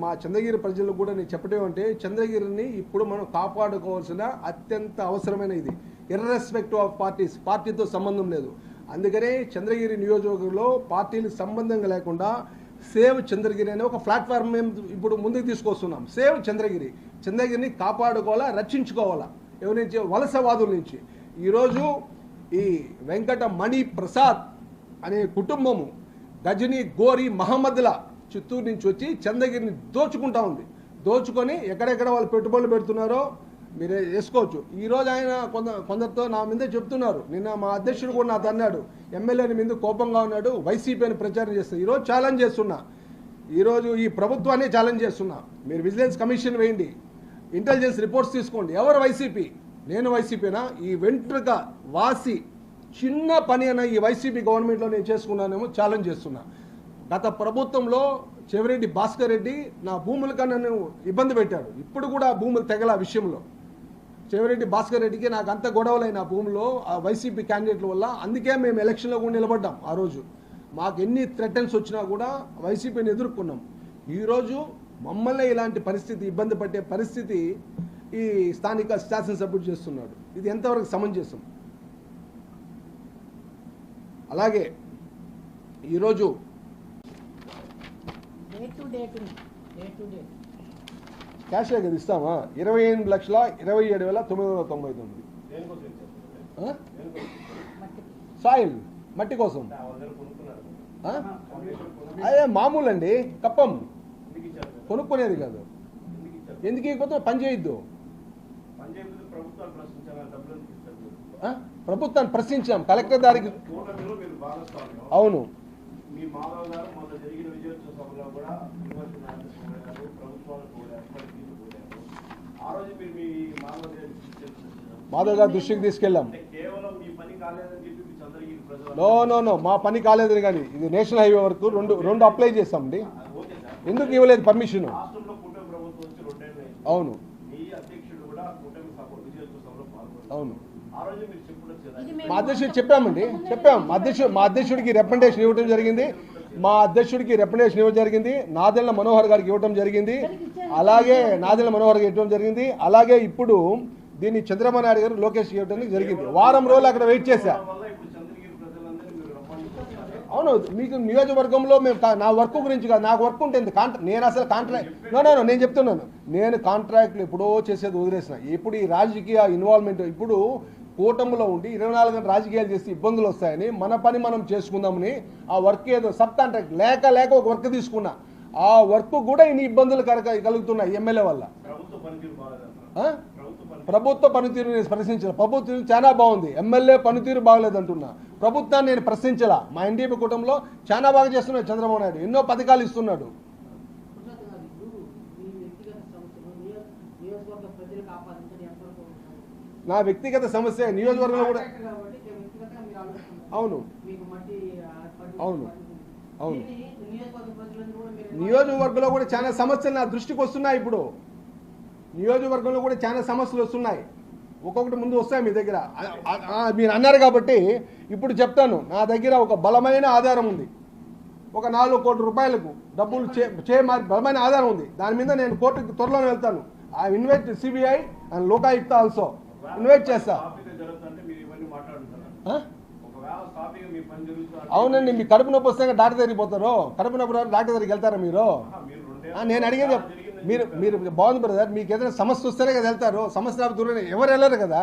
మా చంద్రగిరి ప్రజలకు కూడా నేను చెప్పడం అంటే, చంద్రగిరిని ఇప్పుడు మనం కాపాడుకోవాల్సిన అత్యంత అవసరమైన ఇది, ఇర్రెస్పెక్టివ్ ఆఫ్ పార్టీతో సంబంధం లేదు. అందుకనే చంద్రగిరి నియోజకవర్గంలో పార్టీలకు సంబంధం లేకుండా సేవ్ చంద్రగిరి అనే ఒక ప్లాట్ఫామ్ మేము ఇప్పుడు ముందుకు తీసుకొస్తున్నాం. సేవ్ చంద్రగిరిని కాపాడుకోవాలా, రక్షించుకోవాలా ఎవరి నుంచి? వలసవాదుల నుంచి. ఈరోజు ఈ వెంకట మణి ప్రసాద్ అనే కుటుంబము గజనీ గోరి మహమ్మద్ల చిత్తూరు నుంచి వచ్చి చంద్రగిరిని దోచుకుంటా ఉంది. దోచుకొని ఎక్కడెక్కడ వాళ్ళు పెట్టుబడులు పెడుతున్నారో మీరే వేసుకోవచ్చు. ఈరోజు ఆయన కొందరితో నా మీదే చెప్తున్నారు. నిన్న మా అధ్యక్షుడు కూడా నాతో అన్నాడు, ఎమ్మెల్యేని మీద కోపంగా ఉన్నాడు, వైసీపీ అని ప్రచారం చేస్తారు. ఈరోజు ఛాలెంజ్ చేస్తున్నా, ఈరోజు ఈ ప్రభుత్వాన్ని ఛాలెంజ్ చేస్తున్నా. మీరు విజిలెన్స్ కమిషన్ వేయండి, ఇంటెలిజెన్స్ రిపోర్ట్స్ తీసుకోండి. ఎవరు వైసీపీ? నేను వైసీపీనా ఈ వెంట్రుక వాసి చిన్న పని అయినా ఈ వైసీపీ గవర్నమెంట్లో నేను చేసుకున్నానేమో ఛాలెంజ్ చేస్తున్నా. గత ప్రభుత్వంలో చెవిరెడ్డి భాస్కర్ రెడ్డి నా భూముల కన్నా నన్ను ఇబ్బంది పెట్టాడు. ఇప్పుడు కూడా ఆ భూములు తెగల విషయంలో చెవిరెడ్డి భాస్కర్ రెడ్డికి నాకు అంత గొడవలైన భూమిలో ఆ వైసీపీ క్యాండిడేట్ల వల్ల. అందుకే మేము ఎలక్షన్లో కూడా నిలబడ్డాం. ఆ రోజు మాకు ఎన్ని థ్రెటన్స్ వచ్చినా కూడా వైసీపీని ఎదుర్కొన్నాం. ఈరోజు మమ్మల్ని ఇలాంటి పరిస్థితి, ఇబ్బంది పట్టే పరిస్థితి ఈ స్థానిక శాసనసభ్యుడు చేస్తున్నాడు. ఇది ఎంతవరకు సమంజసం? అలాగే ఈరోజు క్యాష్ కదా ఇస్తామా 28,27,999 సాయిల్ మట్టి కోసం. అదే మామూలు అండి, కప్పం కొనుక్కునేది కాదు. ఎందుకు ఇకపోతే పని చేయొద్దు. ప్రభుత్వాన్ని ప్రశ్నించాం కలెక్టర్ దారికి. అవును, మాధవ్ గారి దృష్టికి తీసుకెళ్ళాం. నో మా పని కాలేదని. కానీ ఇది నేషనల్ హైవే వరకు రెండు అప్లై చేస్తామండి. ఎందుకు ఇవ్వలేదు పర్మిషన్? అవును అవును, మా అధ్యక్షుడు చెప్పామండి, మా అధ్యక్షుడికి రికమెండేషన్ ఇవ్వడం జరిగింది. నాదెళ్ల మనోహర్ గారికి ఇవ్వడం జరిగింది. అలాగే ఇప్పుడు దీన్ని చంద్రబాబు నాయుడు గారు లోకేష్ ఇవ్వడం జరిగింది. వారం రోజులు అక్కడ వెయిట్ చేశా. అవును, మీకు నియోజకవర్గంలో మేము నా వర్క్ గురించి కాదు, నాకు వర్క్ ఉంటుంది. నేను అసలు కాంట్రాక్ట్ నేను చెప్తున్నాను, నేను కాంట్రాక్ట్లు ఎప్పుడో చేసేది వదిలేసిన. ఇప్పుడు ఈ రాజకీయ ఇన్వాల్వ్మెంట్, ఇప్పుడు కూటమిలో ఉండి 24 గంటలు రాజకీయాలు చేస్తే ఇబ్బందులు వస్తాయని మన పని మనం చేసుకుందామని ఆ వర్క్ ఏదో సబ్ కాంట్రాక్ట్ లేక ఒక వర్క్ తీసుకున్నా. ఆ వర్క్ కూడా ఇన్ని ఇబ్బందులు కలుగుతున్నాయి ఎమ్మెల్యే వల్ల. ప్రభుత్వ పనితీరు నేను ప్రశ్నించాల. ప్రభుత్వం చాలా బాగుంది, ఎమ్మెల్యే పనితీరు బాగలేదంటున్నా. ప్రభుత్వాన్ని నేను ప్రశ్నించాల. మా ఎన్డీపీ కూటమిలో చాలా బాగా చేస్తున్నాడు చంద్రబాబు నాయుడు, ఎన్నో పథకాలు ఇస్తున్నాడు. నా వ్యక్తిగత సమస్య నియోజకవర్గంలో కూడా. అవును అవును అవును, నియోజకవర్గంలో కూడా చాలా సమస్యలు నా దృష్టికి వస్తున్నాయి. ఇప్పుడు నియోజకవర్గంలో కూడా చాలా సమస్యలు వస్తున్నాయి. ఒక్కొక్కటి ముందు వస్తాయి మీ దగ్గర. మీరు అన్నారు కాబట్టి ఇప్పుడు చెప్తాను. నా దగ్గర ఒక బలమైన ఆధారం ఉంది. ఒక 4 కోట్ల రూపాయలకు డబ్బులు బలమైన ఆధారం ఉంది. దాని మీద నేను కోర్టుకి త్వరలోనే వెళ్తాను. I invite CBI and Lokayukta also invite చేస్తా. అవునండి, మీ కడుపు నొప్పి వస్తే డాక్టర్ దగ్గరికి పోతారు. కడుపు నొప్పి డాక్టర్ దగ్గరికి వెళ్తారా మీరు? నేను అడిగేది మీరు బాగుంది బ్రదర్, మీకు ఏదైనా సమస్య వస్తేనే కదా వెళ్తారు. సమస్య దూరం ఎవరు వెళ్ళరు కదా.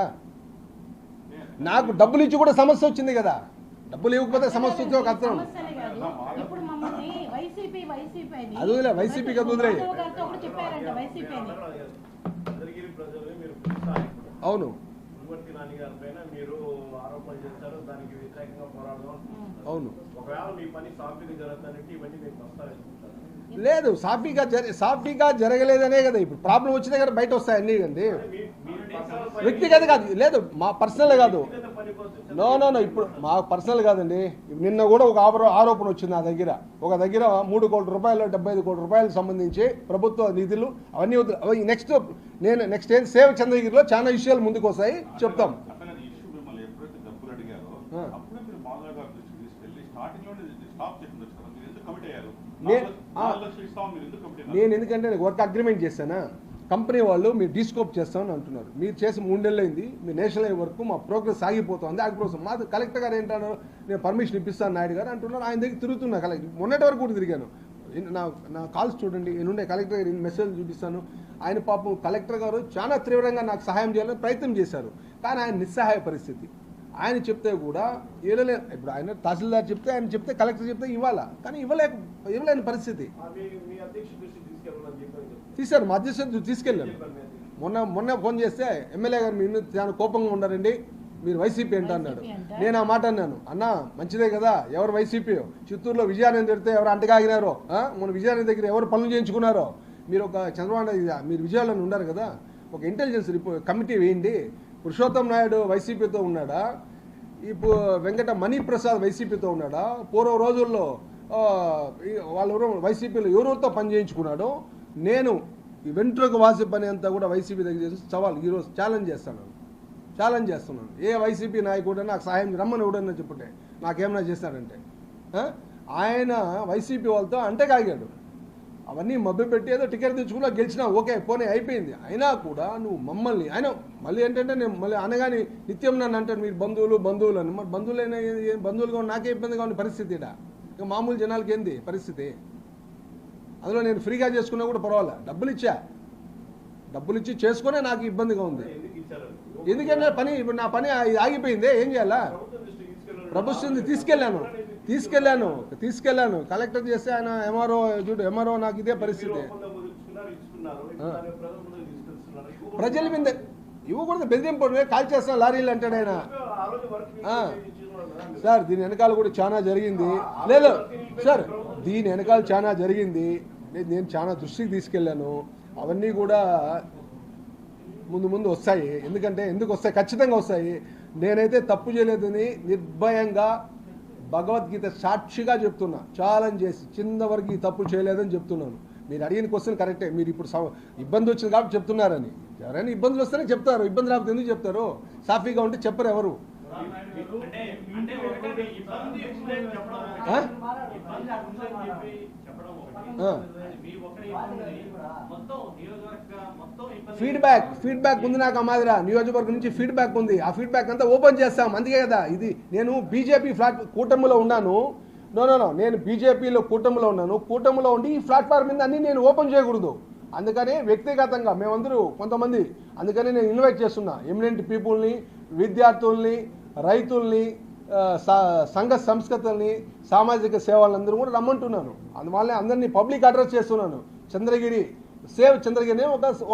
నాకు డబ్బులు ఇచ్చి కూడా సమస్య వచ్చింది కదా. డబ్బులు ఇవ్వకపోతే సమస్య వచ్చే ఒక అర్థం. అది వదిలే, వైసీపీ కదా వదిలే. అవును అవును, లేదు సాఫీగా జరగలేదనే కదా ఇప్పుడు ప్రాబ్లం వచ్చినా కదా బయట వస్తాయి అన్నీ కండి. వ్యక్తిగత కాదు, లేదు మా పర్సనల్ కాదు. నో ఇప్పుడు మా పర్సనల్ కాదండి. నిన్న కూడా ఒక ఆరోపణ వచ్చింది నా దగ్గర. ఒక దగ్గర 3 కోట్ల రూపాయలు 75 కోట్ల రూపాయలకు సంబంధించి ప్రభుత్వ నిధులు అవన్నీ నెక్స్ట్ ఏం సేవ చంద్రగిరిలో చాలా విషయాలు ముందుకు వస్తాయి, చెప్తాం. నేను ఎందుకంటే వర్క్ అగ్రిమెంట్ చేశానా, కంపెనీ వాళ్ళు మీరు డీస్కోప్ చేస్తామని అంటున్నారు. మీరు చేసి 3 నెలలు అయింది, మీ నేషనల్ హైవే వరకు మా ప్రోగ్రెస్ ఆగిపోతుంది. ఆగిపోతుంది. మా కలెక్టర్ గారు ఏంటన్నారు, నేను పర్మిషన్ ఇప్పిస్తాను నాయుడు గారు అంటున్నారు. ఆయన దగ్గర తిరుగుతున్నా. కలెక్టర్ మొన్నటి వరకు కూడా తిరిగాను. నా కాల్స్ చూడండి, నేనుండే కలెక్టర్ గారు మెసేజ్ చూపిస్తాను. ఆయన పాపం కలెక్టర్ గారు చాలా తీవ్రంగా నాకు సహాయం చేయాలని ప్రయత్నం చేశారు. కానీ ఆయన నిస్సహాయ పరిస్థితి. ఆయన చెప్తే కూడా ఇవ్వలే. ఇప్పుడు ఆయన తహసీల్దార్ చెప్తే, ఆయన చెప్తే, కలెక్టర్ చెప్తే ఇవ్వాలా, కానీ ఇవ్వలేని పరిస్థితి. తీశారు, మా అధ్యక్షుడు తీసుకెళ్ళాను. మొన్న ఫోన్ చేస్తే ఎమ్మెల్యే గారు మీరు చాలా కోపంగా ఉన్నారండి, మీరు వైసీపీ ఏంట అన్నాడు. నేను ఆ మాట అన్నాను, అన్నా మంచిదే కదా, ఎవరు వైసీపీ? చిత్తూరులో విజయానంద పెడితే ఎవరు అంటగాగినారో, మన విజయానంద దగ్గర ఎవరు పనులు చేయించుకున్నారో, మీరు ఒక చంద్రబాబు నాయుడు మీరు విజయాలను ఉన్నారు కదా, ఒక ఇంటెలిజెన్స్ కమిటీ వేయండి, పురుషోత్తం నాయుడు వైసీపీతో ఉన్నాడా, ఇప్పుడు వెంకట మణిప్రసాద్ వైసీపీతో ఉన్నాడా, పూర్వ రోజుల్లో వాళ్ళెవరో వైసీపీలో ఎవరితో పని చేయించుకున్నాడో, నేను ఈ వెంట్రుక వాసి పని అంతా కూడా వైసీపీ దగ్గర చేసి సవాల్ ఈరోజు ఛాలెంజ్ చేస్తున్నాను. ఏ వైసీపీ నాయకుడు నాకు సహాయం రమ్మని ఎవడన్నా చెప్పుంటే నాకేమన్నా చేస్తాడంటే ఆయన వైసీపీ వాళ్ళతో అంటేకాగాడు. అవన్నీ మభ్యపెట్టి ఏదో టికెట్ తెచ్చుకున్నా గెలిచినా ఓకే పోనీ అయిపోయింది. అయినా కూడా నువ్వు మమ్మల్ని ఆయన మళ్ళీ ఏంటంటే నేను మళ్ళీ అనగానే నిత్యం నన్ను అంటాను మీరు బంధువులు అని. మరి బంధువులైనా బంధువులుగా నాకే ఇబ్బందిగా ఉన్న పరిస్థితి ఇక మామూలు జనాలకి ఏంది పరిస్థితి. అందులో నేను ఫ్రీగా చేసుకున్నా కూడా పర్వాలేదు, డబ్బులు ఇచ్చి చేసుకునే నాకు ఇబ్బందిగా ఉంది. ఎందుకంటే పని ఇప్పుడు నా పని ఆగిపోయింది, ఏం చేయాలా? ప్రభుత్వం తీసుకెళ్ళాను కలెక్టర్ చేస్తే ఆయన ఎంఆర్ఓ నాకు ఇదే పరిస్థితి. ప్రజల మీద ఇవ్వకూడదు, బెదిరింపు కాల్ చేస్తాను లారీలు అంటాడు ఆయన. సార్ దీని వెనకాల కూడా చాలా జరిగింది. లేదు సార్ దీని వెనకాల చాలా జరిగింది, నేను చాలా దృష్టికి తీసుకెళ్ళాను. అవన్నీ కూడా ముందు వస్తాయి. ఎందుకు వస్తాయి? ఖచ్చితంగా వస్తాయి. నేనైతే తప్పు చేయలేదని నిర్భయంగా భగవద్గీత సాక్షిగా చెప్తున్నా, ఛాలెంజ్ చేసి చిన్న వరకు ఈ తప్పు చేయలేదని చెప్తున్నాను. మీరు అడిగిన క్వశ్చన్ కరెక్టే. మీరు ఇప్పుడు ఇబ్బంది వచ్చింది కాబట్టి చెప్తున్నారని. ఎవరైనా ఇబ్బందులు వస్తేనే చెప్తారు, ఇబ్బంది రాకపోతే ఎందుకు చెప్తారు? సాఫీగా ఉంటే చెప్పరు ఎవరు. ఫీడ్బ్యాక్ ఉంది నాకు. మాదిరా నియోజకవర్గం నుంచి ఫీడ్బ్యాక్ ఉంది. ఆ ఫీడ్బ్యాక్ అంతా ఓపెన్ చేస్తాం. అందుకే కదా ఇది నేను బీజేపీ కూటమిలో ఉన్నాను. నేను బీజేపీలో కూటమిలో ఉన్నాను. కూటమిలో ఉండి ఈ ప్లాట్ఫామ్ మీద అన్ని నేను ఓపెన్ చేయకూడదు. అందుకని వ్యక్తిగతంగా మేమందరూ కొంతమంది అందుకని నేను ఇన్వైట్ చేస్తున్నా ఎమినెంట్ పీపుల్ని, విద్యార్థుల్ని, రైతుల్ని, సంఘ సంస్కృతుల్ని, సామాజిక సేవలందరూ కూడా రమ్మంటున్నాను. అందువల్ల అందరినీ పబ్లిక్ అడ్రస్ చేస్తున్నాను. సేవ్ చంద్రగిరి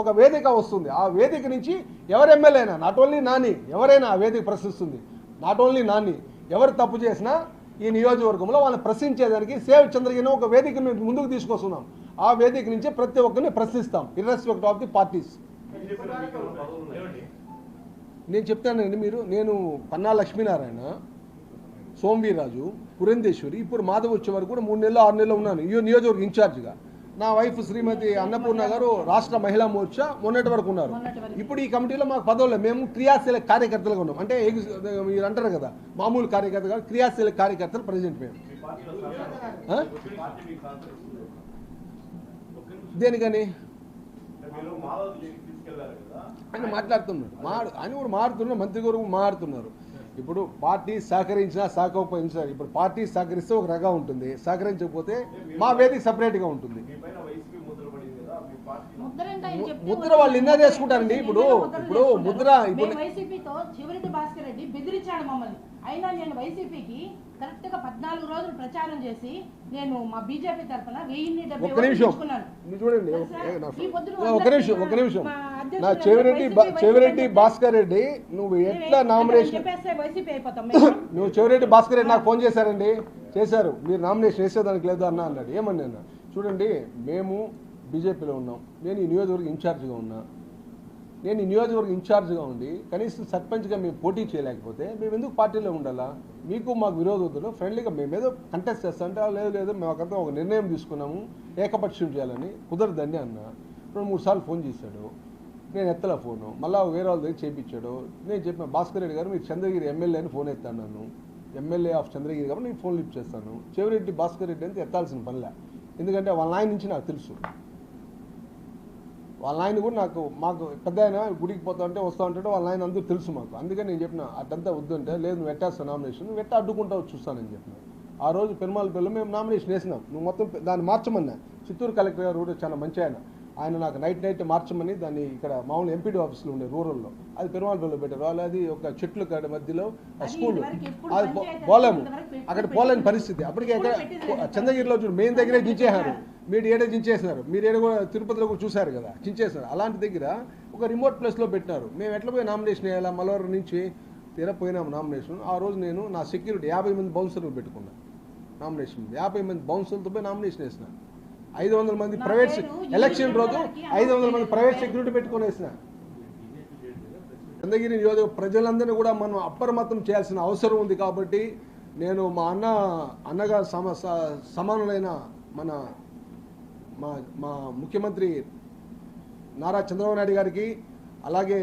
ఒక వేదిక వస్తుంది. ఆ వేదిక నుంచి ఎవరు ఎమ్మెల్యేనా, నాట్ ఓన్లీ నాని, ఎవరైనా ఆ వేదిక ప్రశ్నిస్తుంది. నాట్ ఓన్లీ నాని, ఎవరు తప్పు చేసినా ఈ నియోజకవర్గంలో వాళ్ళని ప్రశ్నించేదానికి సేవ్ చంద్రగిరి ఒక వేదికను ముందుకు తీసుకొస్తున్నాం. ఆ వేదిక నుంచి ప్రతి ఒక్కరిని ప్రశ్నిస్తాం, ఇర్రెస్పెక్ట్ ఆఫ్ ది పార్టీస్. నేను చెప్తానండి, నేను పన్నా లక్ష్మీనారాయణ, సోమవీరాజు, పురంధేశ్వరి, ఇప్పుడు మాధవ్ వచ్చే వరకు కూడా 3 నెలలు 6 నెలలు ఉన్నాను ఈ నియోజకవర్గ ఇన్ఛార్జిగా. నా వైఫ్ శ్రీమతి అన్నపూర్ణ గారు రాష్ట్ర మహిళా మోర్చా మొన్నటి వరకు ఉన్నారు. ఇప్పుడు ఈ కమిటీలో మాకు పదవులు, మేము క్రియాశీలక కార్యకర్తలుగా ఉన్నాం. అంటే మీరు అంటారు కదా మామూలు కార్యకర్త, క్రియాశీలక కార్యకర్తలు ప్రెసిడెంట్ మేము. దేనికని ఆయన మాట్లాడుతున్నాడు, ఆయన కూడా మారుతున్నారు, మంత్రి గారు మారుతున్నారు. ఇప్పుడు పార్టీ సహకరించినా సహకరించినా, ఇప్పుడు పార్టీ సహకరిస్తే ఒక రకంగా ఉంటుంది, సహకరించకపోతే మా వేదిక సపరేట్గా ఉంటుంది. ముద్ర వాళ్ళు నిన్న చేసుకుంటారండి. ఇప్పుడు ముద్ర వైసీపీతో చివరెడ్డి భాస్కర్ రెడ్డి బెదిరించాడు మమ్మల్ని. అయినా నేను వైసీపీకి కరెక్ట్ గా 14 రోజులు ప్రచారం చేసి నేను మా బీజేపీ తరఫున 1070 చూడండి. ఒక నిమిషం నా చెవిరెడ్డి భాస్కర్ రెడ్డి, నువ్వు ఎట్లా నామినేషన్ నువ్వు చెవిరెడ్డి భాస్కర్ రెడ్డి నాకు ఫోన్ చేశారు, మీరు నామినేషన్ వేసేదానికి లేదు అన్నాడు. ఏమన్నా చూడండి, మేము బీజేపీలో ఉన్నాం, నేను ఈ నియోజకవర్గ ఇన్ఛార్జిగా ఉన్నా. నేను ఈ నియోజకవర్గ ఇన్ఛార్జిగా ఉండి కనీసం సర్పంచ్గా మేము పోటీ చేయలేకపోతే మేము ఎందుకు పార్టీలో ఉండాలా? మీకు మాకు విరోధులు ఫ్రెండ్లీగా మేమేదో కంటెస్ట్ చేస్తాంటే లేదు మాకంతా ఒక నిర్ణయం తీసుకున్నాము, ఏకపక్షం చేయాలని. కుదరదండి అన్న. 2-3 సార్లు ఫోన్ చేశాడు, నేను ఎత్తలా ఫోను. మళ్ళీ వేరే వాళ్ళ దగ్గర చేయించాడు. నేను చెప్పిన భాస్కర్ రెడ్డి గారు మీరు చంద్రగిరి ఎమ్మెల్యే అని ఫోన్ ఎత్తాను, నన్ను ఎమ్మెల్యే ఆఫ్ చంద్రగిరి కాబట్టి నేను ఫోన్ లిఫ్ట్ చేస్తాను. చెవిరెడ్డి భాస్కర్ రెడ్డి అంటే ఎత్తాల్సిన పనిలే, ఎందుకంటే వాళ్ళ ఆయన నుంచి నాకు తెలుసు. వాళ్ళ ఆయన కూడా మాకు పెద్ద ఆయన గుడికి పోతా ఉంటే వస్తూ ఉంటాడు, వాళ్ళ ఆయన అందరూ తెలుసు మాకు. అందుకని నేను చెప్పిన అట్టంతా వద్దంటే లేదు నువ్వు పెట్టేస్తావు నామినేషన్, నువ్వు ఎట్టా అడ్డుకుంటావు చూస్తానని చెప్పిన. ఆ రోజు పెరుమాళపల్లిలో మేము నామినేషన్ వేసినాం. నువ్వు మొత్తం దాన్ని మార్చమన్నా. చిత్తూరు కలెక్టర్ గారు కూడా చాలా మంచి ఆయన నాకు నైట్ మార్చమని దాన్ని ఇక్కడ మామూలు ఎంపీడీ ఆఫీస్లో ఉండే రూరల్లో అది పెరుమాళపల్లిలో పెట్టారు. వాళ్ళు అది ఒక చెట్లు కాడ మధ్యలో స్కూల్ అది అక్కడ పోలేని పరిస్థితి. అప్పటికే చంద్రగిరిలో చూడు మెయిన్ దగ్గరే దించేశారు, మీరు ఏడే దించేసినారు, మీరు ఏడ కూడా తిరుపతిలో కూడా చూశారు కదా చించేసినారు. అలాంటి దగ్గర ఒక రిమోట్ ప్లేస్లో పెట్టినారు. మేము ఎట్లా పోయి నామినేషన్ వేయాలా? మలవరం నుంచి పోయినాము నామినేషన్. ఆ రోజు నేను నా సెక్యూరిటీ 50 మంది బౌన్సర్లు పెట్టుకున్నాను. నామినేషన్ 50 మంది బౌన్సర్లతో పోయి నామినేషన్ వేసిన. 500 మంది ప్రైవేట్ ఎలక్షన్ రోజు 500 మంది ప్రైవేట్ సెక్యూరిటీ పెట్టుకొని వేసిన. చంద్రగిరి నియోజక ప్రజలందరినీ కూడా మనం అప్రమత్తం చేయాల్సిన అవసరం ఉంది. కాబట్టి నేను మా అన్నగా సమానులైన మా ముఖ్యమంత్రి నారా చంద్రబాబు నాయుడు గారికి, అలాగే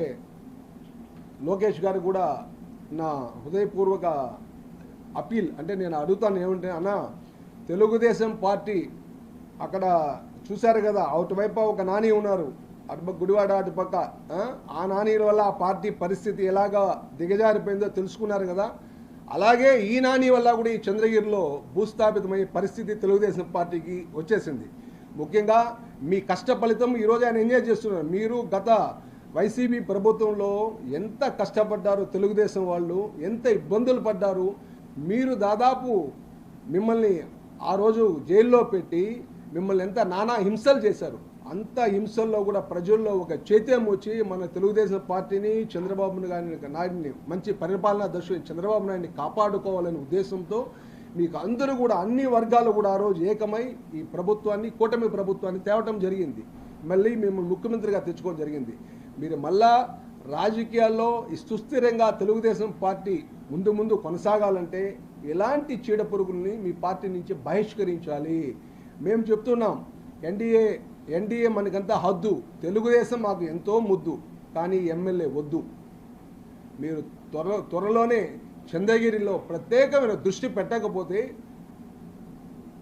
లోకేష్ గారికి కూడా నా హృదయపూర్వక అప్పీల్. అంటే నేను అడుగుతాను ఏమంటే, అన్న తెలుగుదేశం పార్టీ అక్కడ చూశారు కదా, అటువైపు ఒక నాని ఉన్నారు, అటుపక్క గుడివాడ అటుపక్క, ఆ నానీల వల్ల ఆ పార్టీ పరిస్థితి ఎలాగా దిగజారిపోయిందో తెలుసుకున్నారు కదా. అలాగే ఈ నాని వల్ల కూడా ఈ చంద్రగిరిలో భూస్థాపితమయ్యే పరిస్థితి తెలుగుదేశం పార్టీకి వచ్చేసింది. ముఖ్యంగా మీ కష్ట ఫలితం ఈరోజు ఆయన ఎంజాయ్ చేస్తున్నారు. మీరు గత వైసీపీ ప్రభుత్వంలో ఎంత కష్టపడ్డారు, తెలుగుదేశం వాళ్ళు ఎంత ఇబ్బందులు పడ్డారు. మీరు దాదాపు మిమ్మల్ని ఆ రోజు జైల్లో పెట్టి మిమ్మల్ని ఎంత నానా హింసలు చేశారు. అంత హింసల్లో కూడా ప్రజల్లో ఒక చైతన్యం వచ్చి మన తెలుగుదేశం పార్టీని, చంద్రబాబు నాయుడిని, మంచి పరిపాలనా దర్శకుడు చంద్రబాబు నాయుడిని కాపాడుకోవాలనే ఉద్దేశంతో మీకు అందరూ కూడా అన్ని వర్గాలు కూడా ఆ రోజు ఏకమై ఈ ప్రభుత్వాన్ని, కూటమి ప్రభుత్వాన్ని తేవటం జరిగింది. మళ్ళీ మేము ముఖ్యమంత్రిగా తెచ్చుకోవడం జరిగింది. మీరు మళ్ళా రాజకీయాల్లో సుస్థిరంగా తెలుగుదేశం పార్టీ ముందు కొనసాగాలంటే ఎలాంటి చీడ పురుగుల్ని మీ పార్టీ నుంచి బహిష్కరించాలి. మేము చెప్తున్నాం, ఎన్డీఏ మనకంతా హద్దు, తెలుగుదేశం మాకు ఎంతో ముద్దు, కానీ ఎమ్మెల్యే వద్దు. మీరు త్వరలోనే చంద్రగిరిలో ప్రత్యేకమైన దృష్టి పెట్టకపోతే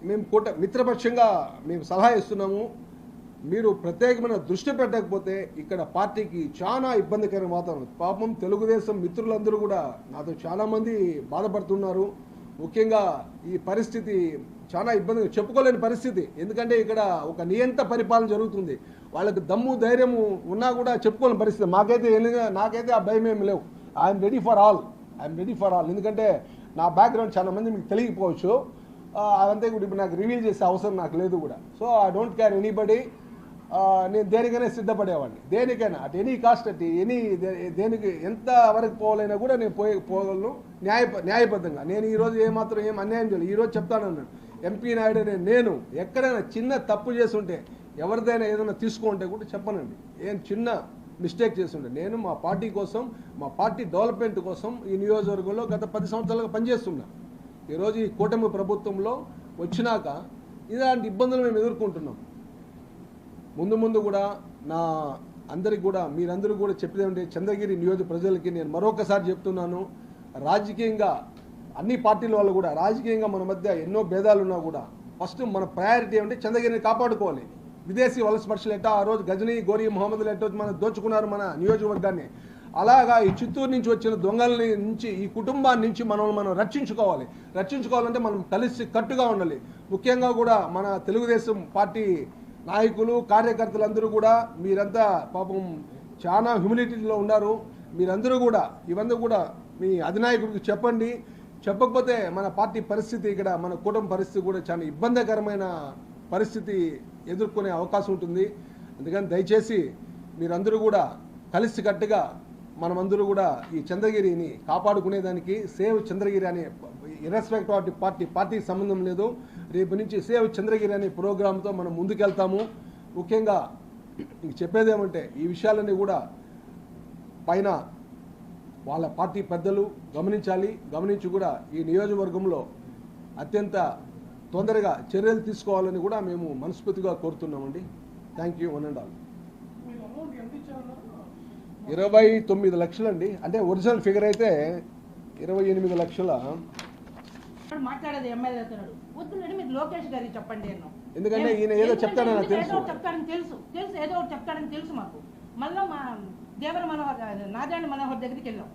మేము మిత్రపక్షంగా మేము సలహా ఇస్తున్నాము. మీరు ప్రత్యేకమైన దృష్టి పెట్టకపోతే ఇక్కడ పార్టీకి చాలా ఇబ్బందికరమైన వాతావరణం. పాపం తెలుగుదేశం మిత్రులందరూ కూడా నాతో చాలామంది బాధపడుతున్నారు. ముఖ్యంగా ఈ పరిస్థితి చాలా ఇబ్బందిగా చెప్పుకోలేని పరిస్థితి. ఎందుకంటే ఇక్కడ ఒక నియంత పరిపాలన జరుగుతుంది. వాళ్ళకి దమ్ము ధైర్యము ఉన్నా కూడా చెప్పుకోలేని పరిస్థితి. నాకైతే ఆ భయం ఏమి లేవు. I'm ready for all. ఎందుకంటే నా బ్యాక్గ్రౌండ్ చాలా మంది మీకు తెలియకపోవచ్చు. అదంతా కూడా ఇప్పుడు నాకు రివీల్ చేసే అవసరం నాకు లేదు కూడా. So I don't care anybody. నేను దేనికైనా సిద్ధపడేవాడిని, దేనికైనా అట్ ఎనీ కాస్ట్, దేనికి ఎంత వరకు పోవాలైనా కూడా నేను పోగలను న్యాయబద్ధంగా. నేను ఈరోజు ఏమాత్రం ఏం అన్యాయం చేయలేదు. ఈరోజు చెప్తానన్నాను, ఎంపీ నాయుడు నేను ఎక్కడైనా చిన్న తప్పు చేస్తుంటే, ఎవరిదైనా ఏదైనా తీసుకుంటే కూడా చెప్పనండి. ఏం చిన్న మిస్టేక్ చేస్తుంటే, నేను మా పార్టీ కోసం, మా పార్టీ డెవలప్మెంట్ కోసం ఈ నియోజకవర్గంలో గత 10 సంవత్సరాలుగా పనిచేస్తున్నా. ఈరోజు ఈ కూటమి ప్రభుత్వంలో వచ్చినాక ఇలాంటి ఇబ్బందులు మేము ఎదుర్కొంటున్నాం. ముందు కూడా నా అందరికి కూడా మీరందరూ కూడా చెప్పేదేమంటే, చంద్రగిరి నియోజక ప్రజలకి నేను మరొకసారి చెప్తున్నాను, రాజకీయంగా అన్ని పార్టీల వాళ్ళు కూడా రాజకీయంగా మన మధ్య ఎన్నో భేదాలు ఉన్నా కూడా ఫస్ట్ మన ప్రయారిటీ ఏమంటే చంద్రగిరిని కాపాడుకోవాలి. విదేశీ వలస పక్షులు ఎట్టా ఆ రోజు గజనీ, గోరీ మొహమ్మద్లు ఎట్టో మనం దోచుకున్నారు మన నియోజకవర్గాన్ని. అలాగా ఈ చిత్తూరు నుంచి వచ్చిన దొంగల నుంచి, ఈ కుటుంబాన్ని నుంచి మనం రక్షించుకోవాలంటే మనం కలిసి కట్టుగా ఉండాలి. ముఖ్యంగా కూడా మన తెలుగుదేశం పార్టీ నాయకులు, కార్యకర్తలందరూ కూడా మీరంతా పాపం చాలా హ్యూమిలిటీలో ఉన్నారు. మీరందరూ కూడా ఇవన్నీ కూడా మీ అధినాయకుడికి చెప్పండి. చెప్పకపోతే మన పార్టీ పరిస్థితి, ఇక్కడ మన కుటుంబ పరిస్థితి కూడా చాలా ఇబ్బందికరమైన పరిస్థితి ఎదుర్కొనే అవకాశం ఉంటుంది. అందుకని దయచేసి మీరందరూ కూడా కలిసికట్టుగా మనమందరూ కూడా ఈ చంద్రగిరిని కాపాడుకునేదానికి, సేవ్ చంద్రగిరి అనే ఇర్రెస్పెక్టివ్ ఆఫ్ పార్టీకి సంబంధం లేదు, రేపు నుంచి సేవ్ చంద్రగిరి అనే ప్రోగ్రాంతో మనం ముందుకెళ్తాము. ముఖ్యంగా చెప్పేదేమంటే, ఈ విషయాలన్నీ కూడా పైన వాళ్ళ పార్టీ పెద్దలు గమనించి కూడా ఈ నియోజకవర్గంలో అత్యంత తొందరగా చర్యలు తీసుకోవాలని కూడా మేము మనస్ఫూర్తిగా కోరుతున్నామండి. Thank you. 29 లక్షలండి. అంటే ఒరిజినల్ ఫిగర్ అయితే 28 లక్షల. మాట్లాడేది ఎమ్మెల్యేతో వద్దులేండి, మీరు లోకేష్ గారికి చెప్పండి. ఎందుకంటే ఈయన ఏదో చెప్తానని తెలుసు, ఏదో ఒకటి చెప్తాడని తెలుసు మాకు. మళ్ళీ మా దేవర మనోహర్, నారాయణ మనోహర్ దగ్గరికి వెళ్ళాం,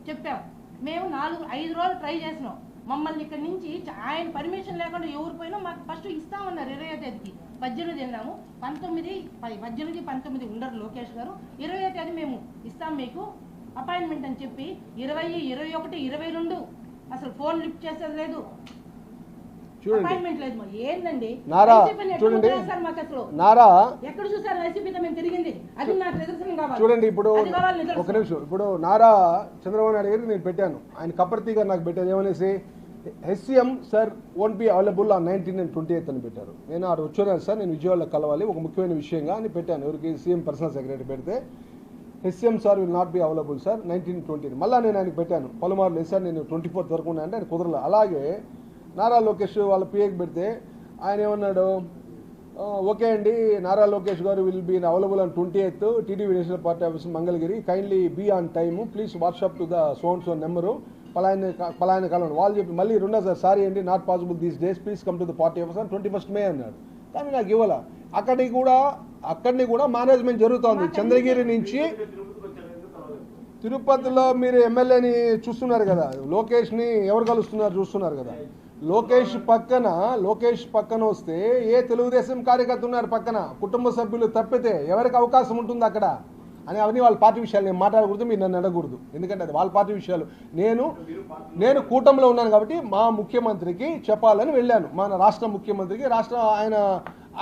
చెప్పాం. మేము 4-5 రోజులు ట్రై చేసినాం. మమ్మల్ని ఇక్కడ నుంచి ఆయన పర్మిషన్ లేకుండా ఎవరు పోయినా మాకు ఫస్ట్ ఇస్తామన్నారు. 20వ తేదీకి 18 వెళ్ళాము. 18 ఉండరు లోకేష్ గారు. 20వ తేదీ మేము ఇస్తాం మీకు అపాయింట్మెంట్ అని చెప్పి 20, 21, 22 అసలు ఫోన్ లిఫ్ట్ చేసేది లేదు, అపాయింట్మెంట్ లేదు. ఏంటండి ఎక్కడ చూసారు వైసీపీతో మేము తిరిగింది? అది నాకు నిదర్శనం కావాలి. చూడండి, ఇప్పుడు ఒక నిమిషం, ఇప్పుడు నారా చంద్రబాబు నాయుడు గారికి నేను పెట్టాను, ఆయన కపర్తి గారు నాకు పెట్టారు ఏమనేసి, HCM sir won't be available on 19 and 28 అని పెట్టారు. నేను అక్కడ వచ్చాను సార్, నేను విజయవాడలో కలవాలి ఒక ముఖ్యమైన విషయంగా అని పెట్టాను. ఎవరికి? సీఎం పర్సనల్ సెక్రటరీ పెడితే HM sir will not be available sir 19-20 మళ్ళీ నేను ఆయనకి పెట్టాను పలుమార్లు లేదు సార్ నేను 24th వరకు ఉన్నా అంటే ఆయన కుదరలేదు. అలాగే నారా లోకేష్ వాళ్ళ పిఏకి పెడితే ఆయన ఏమన్నాడు, ఓకే అండి నారా లోకేష్ గారు will be available on 28th TDP national party office Mangalagiri, kindly be on time, please WhatsApp to the so number పలాయన కాలం వాళ్ళు చెప్పి మళ్ళీ రెండోసారి సారీ అండి not possible these days please come to the party office on 21st May అన్నాడు. కానీ నాకు ఇవ్వాల. అక్కడిని కూడా మేనేజ్మెంట్ జరుగుతోంది. చంద్రగిరి నుంచి తిరుపతిలో మీరు ఎమ్మెల్యేని చూస్తున్నారు కదా, లోకేష్ని ఎవరు కలుస్తున్నారు చూస్తున్నారు కదా. లోకేష్ పక్కన వస్తే ఏ తెలుగుదేశం కార్యకర్త ఉన్నారు పక్కన, కుటుంబ సభ్యులు తప్పితే ఎవరికి అవకాశం ఉంటుంది అక్కడ అని అవన్నీ వాళ్ళ పార్టీ విషయాలు నేను మాట్లాడకూడదు, మీరు నన్ను అడగకూడదు. ఎందుకంటే అది వాళ్ళ పార్టీ విషయాలు. నేను కూటమిలో ఉన్నాను కాబట్టి మా ముఖ్యమంత్రికి చెప్పాలని వెళ్ళాను, మన రాష్ట్ర ముఖ్యమంత్రికి,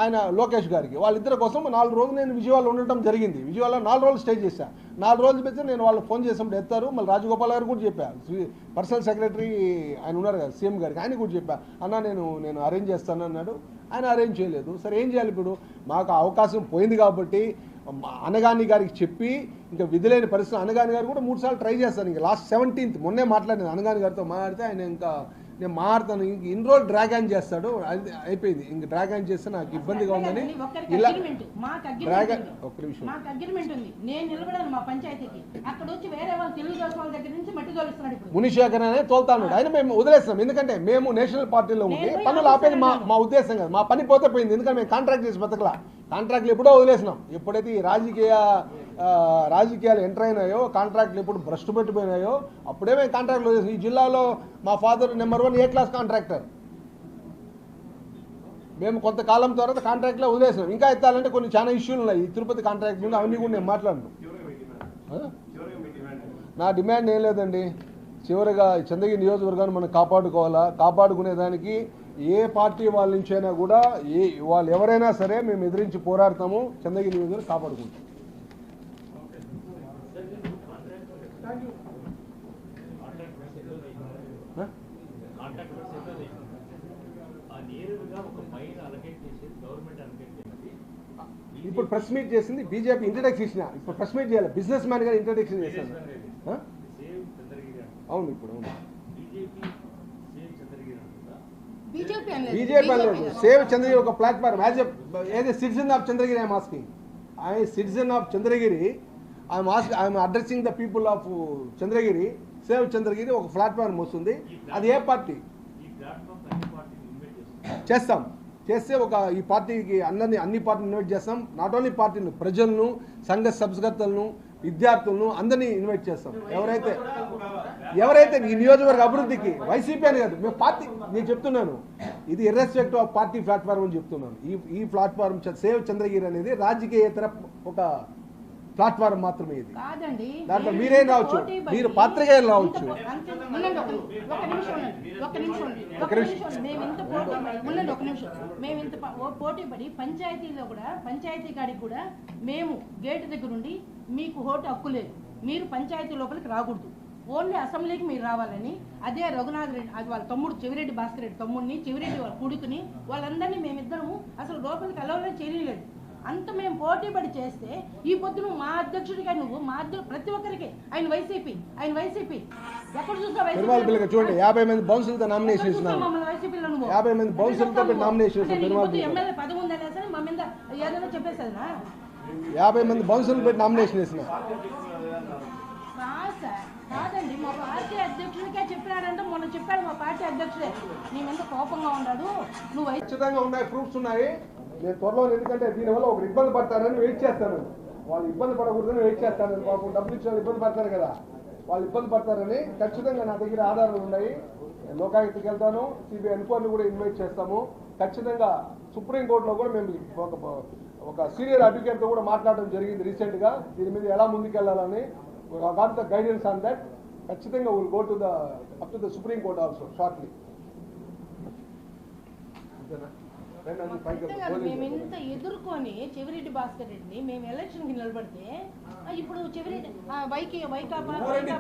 ఆయన లోకేష్ గారికి. వాళ్ళిద్దరి కోసం 4 రోజులు నేను విజయవాడలో ఉండటం జరిగింది. విజయవాడలో 4 రోజులు స్టే చేశాను. 4 రోజులు పెడితే నేను వాళ్ళకి ఫోన్ చేసినప్పుడు ఎత్తారు. మళ్ళీ రాజగోపాల్ గారు కూడా చెప్పాను, పర్సనల్ సెక్రటరీ ఆయన ఉన్నారు కదా సీఎం గారికి, ఆయన కూడా చెప్పా అన్న నేను అరేంజ్ చేస్తాను అన్నాడు. ఆయన అరేంజ్ చేయలేదు. సరే ఏం చేయాలి ఇప్పుడు, మాకు అవకాశం పోయింది కాబట్టి అనగాని గారికి చెప్పి ఇంకా విధులేని పరిస్థితి. అనగాని గారు కూడా 3 సార్లు ట్రై చేస్తాను. ఇంకా లాస్ట్ 17th మొన్నే మాట్లాడిన అనగాని గారితో మాట్లాడితే ఆయన ఇంకా నేను మారుతాను, ఇంక ఇన్ని రోజులు డ్రాగ్ ఆన్ చేస్తాడు, అది అయిపోయింది. ఇంక డ్రాగ్ ఆన్ చేస్తే నాకు ఇబ్బందిగా ఉందని ఇలా ఒక్క నిమిషం మాకు అగ్రిమెంట్ ఉంది. నేను నిలబడాను మా పంచాయతీకి, అక్కడ వచ్చి వేరే వాళ్ళు తెలుగుదేశం వాళ్ళ దగ్గర నుంచి మట్టి తోలుస్తున్నాడు. ఇప్పుడు మునిశేఖర్ అనే తోలుతాడు. ఆయన మేము వదిలేస్తున్నాం, ఎందుకంటే మేము నేషనల్ పార్టీలో ఉండి పనులు ఆపేది మా ఉద్దేశం కాదు. మా పని పోతే పోయింది, ఎందుకంటే మేము కాంట్రాక్ట్ చేసి బతకలా. కాంట్రాక్ట్లు ఎప్పుడో వదిలేసినాం. ఎప్పుడైతే ఈ రాజకీయాలు ఎంటర్ అయినాయో, కాంట్రాక్ట్లు ఎప్పుడు భ్రష్టు పెట్టిపోయినాయో అప్పుడే మేము కాంట్రాక్ట్లు వదిలేసినాం. ఈ జిల్లాలో మా father number 1 A class contractor. మేము కొంతకాలం తర్వాత కాంట్రాక్ట్లో వదిలేసినాం. ఇంకా ఎత్తాలంటే కొన్ని చాలా ఇష్యూలు ఉన్నాయి. ఈ తిరుపతి కాంట్రాక్ట్ నుండి అవన్నీ కూడా నేను మాట్లాడను. నా డిమాండ్ ఏం లేదండి. చివరిగా చంద్రగిరి నియోజకవర్గాన్ని మనం కాపాడుకునేదానికి ఏ పార్టీ వాళ్ళ నుంచైనా కూడా వాళ్ళు ఎవరైనా సరే మేము ఎదిరించి పోరాడతాము. చంద్రగిరి నియోజకవర్గం కాపాడుకుంటాం. ఇప్పుడు ప్రెస్ మీట్ చేసింది బీజేపీ ఇంట్రడక్షన్ ఇచ్చిన. ఇప్పుడు ప్రెస్ మీట్ చేయాలి, బిజినెస్ మ్యాన్ గారు ఇంట్రడక్షన్ చేశాను. అవును ఇప్పుడు బీజేపీ అనలేదు, సేవ్ చంద్రగిరి ఒక platform. As a citizen of Chandragiri I'm asking, citizen of Chandragiri I'm addressing the people of Chandragiri. Save Chandragiri ఒక ప్లాట్ఫామ్ వస్తుంది. అది ఏ పార్టీ చేస్తే ఈ పార్టీకి అన్ని పార్టీలు ఇన్వైట్ చేస్తాం. నాట్ ఓన్లీ పార్టీలు, ప్రజలను, సంఘ సంస్కర్తలను, విద్యార్థులను అందరినీ ఇన్వైట్ చేస్తాం. ఎవరైతే ఈ నియోజకవర్గ అభివృద్ధికి వైసీపీ అని కాదు, మేము పార్టీ, నేను చెప్తున్నాను ఇది ఇర్రెస్పెక్టివ్ ఆఫ్ పార్టీ ప్లాట్ఫామ్ అని చెప్తున్నాను. ఈ ప్లాట్ఫామ్ సేవ్ చంద్రగిరి అనేది రాజకీయేతర ఒక ప్లాట్ఫామ్ మాత్రమే. ఇది దాంట్లో మీరేం రావచ్చు, మీరు పాత్రికేయులు రావచ్చు. మేము ఇంత పోటీ పడి పంచాయతీలో కూడా, పంచాయతీ కాడికి కూడా మేము గేటు దగ్గర ఉండి మీకు ఓటు హక్కు లేదు, మీరు పంచాయతీ లోపలికి రాకూడదు, ఓన్లీ అసెంబ్లీకి మీరు రావాలని. అదే రఘునాథ్ రెడ్డి, అది వాళ్ళ తమ్ముడు చెవిరెడ్డి భాస్కర్ రెడ్డి తమ్ముడిని, చెవిరెడ్డి వాళ్ళ కొడుకుని, వాళ్ళందరినీ మేమిద్దరము అసలు లోపలికి అలవలే చేయలేదు. అంత మేము పోటీ పడి చేస్తే ఈ పొద్దును మా అధ్యక్షుడిగా నువ్వు ప్రతి ఒక్కరికి ఆయన వైసీపీ ఎక్కడ చూసావు? చూడండి 50 మంది బౌన్సర్లతో నామినేషన్ ఇస్తున్నారు. వైసీపీలో నువ్వు 50 మంది బౌన్సర్లతో నామినేషన్ ఎమ్మెల్యే పదవి ఉందనే సరే మా మీద ఏదైనా చెప్పేసా? 50 మంది బౌన్సర్లు పెట్టి నామినేషన్ ఇస్తున్నారు. కాదండి, మా పార్టీ అధ్యక్షుడికే చెప్పినాడంటే మొన్న చెప్పాడు మా పార్టీ అధ్యక్షుడే నీ మీద కోపంగా ఉన్నాడు. నువ్వు ఖచ్చితంగా ఉన్నాయి, ప్రూఫ్స్ ఉన్నాయి. నేను త్వరలో, ఎందుకంటే దీనివల్ల ఒకరు ఇబ్బంది పడతారని వెయిట్ చేస్తాను. వాళ్ళు ఇబ్బంది పడకూడదని వెయిట్ చేస్తాను. పాపం డబ్బులు ఇచ్చిన ఇబ్బంది పడతారు కదా, వాళ్ళు ఇబ్బంది పడతారని ఖచ్చితంగా నా దగ్గర ఆధారాలు ఉన్నాయి. లోకాయుక్తకి వెళ్తాను, సిబిఐ ఎన్క్వైరీ కూడా ఇన్వైట్ చేస్తాము. ఖచ్చితంగా సుప్రీంకోర్టులో కూడా మేము ఒక సీనియర్ అడ్వకేట్తో కూడా మాట్లాడడం జరిగింది రీసెంట్గా. దీని మీద ఎలా ముందుకెళ్లాలని got the guidance on that. ఖచ్చితంగా will go to up to the supreme court also shortly. మేము ఇంత ఎదుర్కొని చెవిరెడ్డి భాస్కర్ రెడ్డిని మేము ఎలక్షన్ కి నిలబడితే ఇప్పుడు చెవిరెడ్డి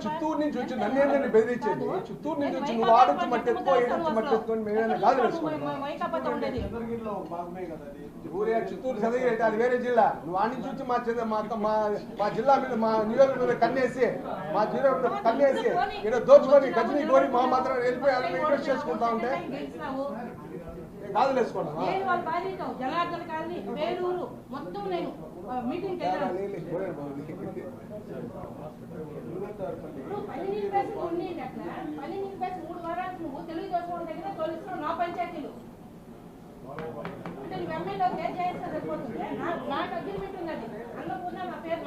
చిత్తూరు నుంచి వచ్చి నన్ను బెదిరించేది. చిత్తూరు నుంచి వచ్చి నువ్వు ఆడొచ్చి మట్టెత్తుకొని మేమేనా గాలి చిత్తూరు చదివి అది వేరే జిల్లా. నువ్వు ఆడి నుంచి వచ్చి మా జిల్లా మీద మా నియోజకవర్గం మీద కన్నేసి మా జిల్లా మీద కన్నేసి ఏదో దోచుకొని గజనీ కోరి మా మాత్రం వెళ్ళిపోయాలని రిక్వెస్ట్ చేసుకుంటా ఉంటే గాజులు వేసుకోండి. జనార్దన్ కాలనీ వేలూరు మొత్తం నేను మీటింగ్ పని 3 వారాలు నువ్వు తెలుగుదేశం దగ్గర తోలిస్తున్నావు నా పంచాయతీలు అంటే నువ్వు ఎమ్మెల్యే ఏం చేస్తే సరిపోతుంది. నాకు అగ్రిమెంట్ ఉంది. అది అన్నపూర్ణ నా పేరు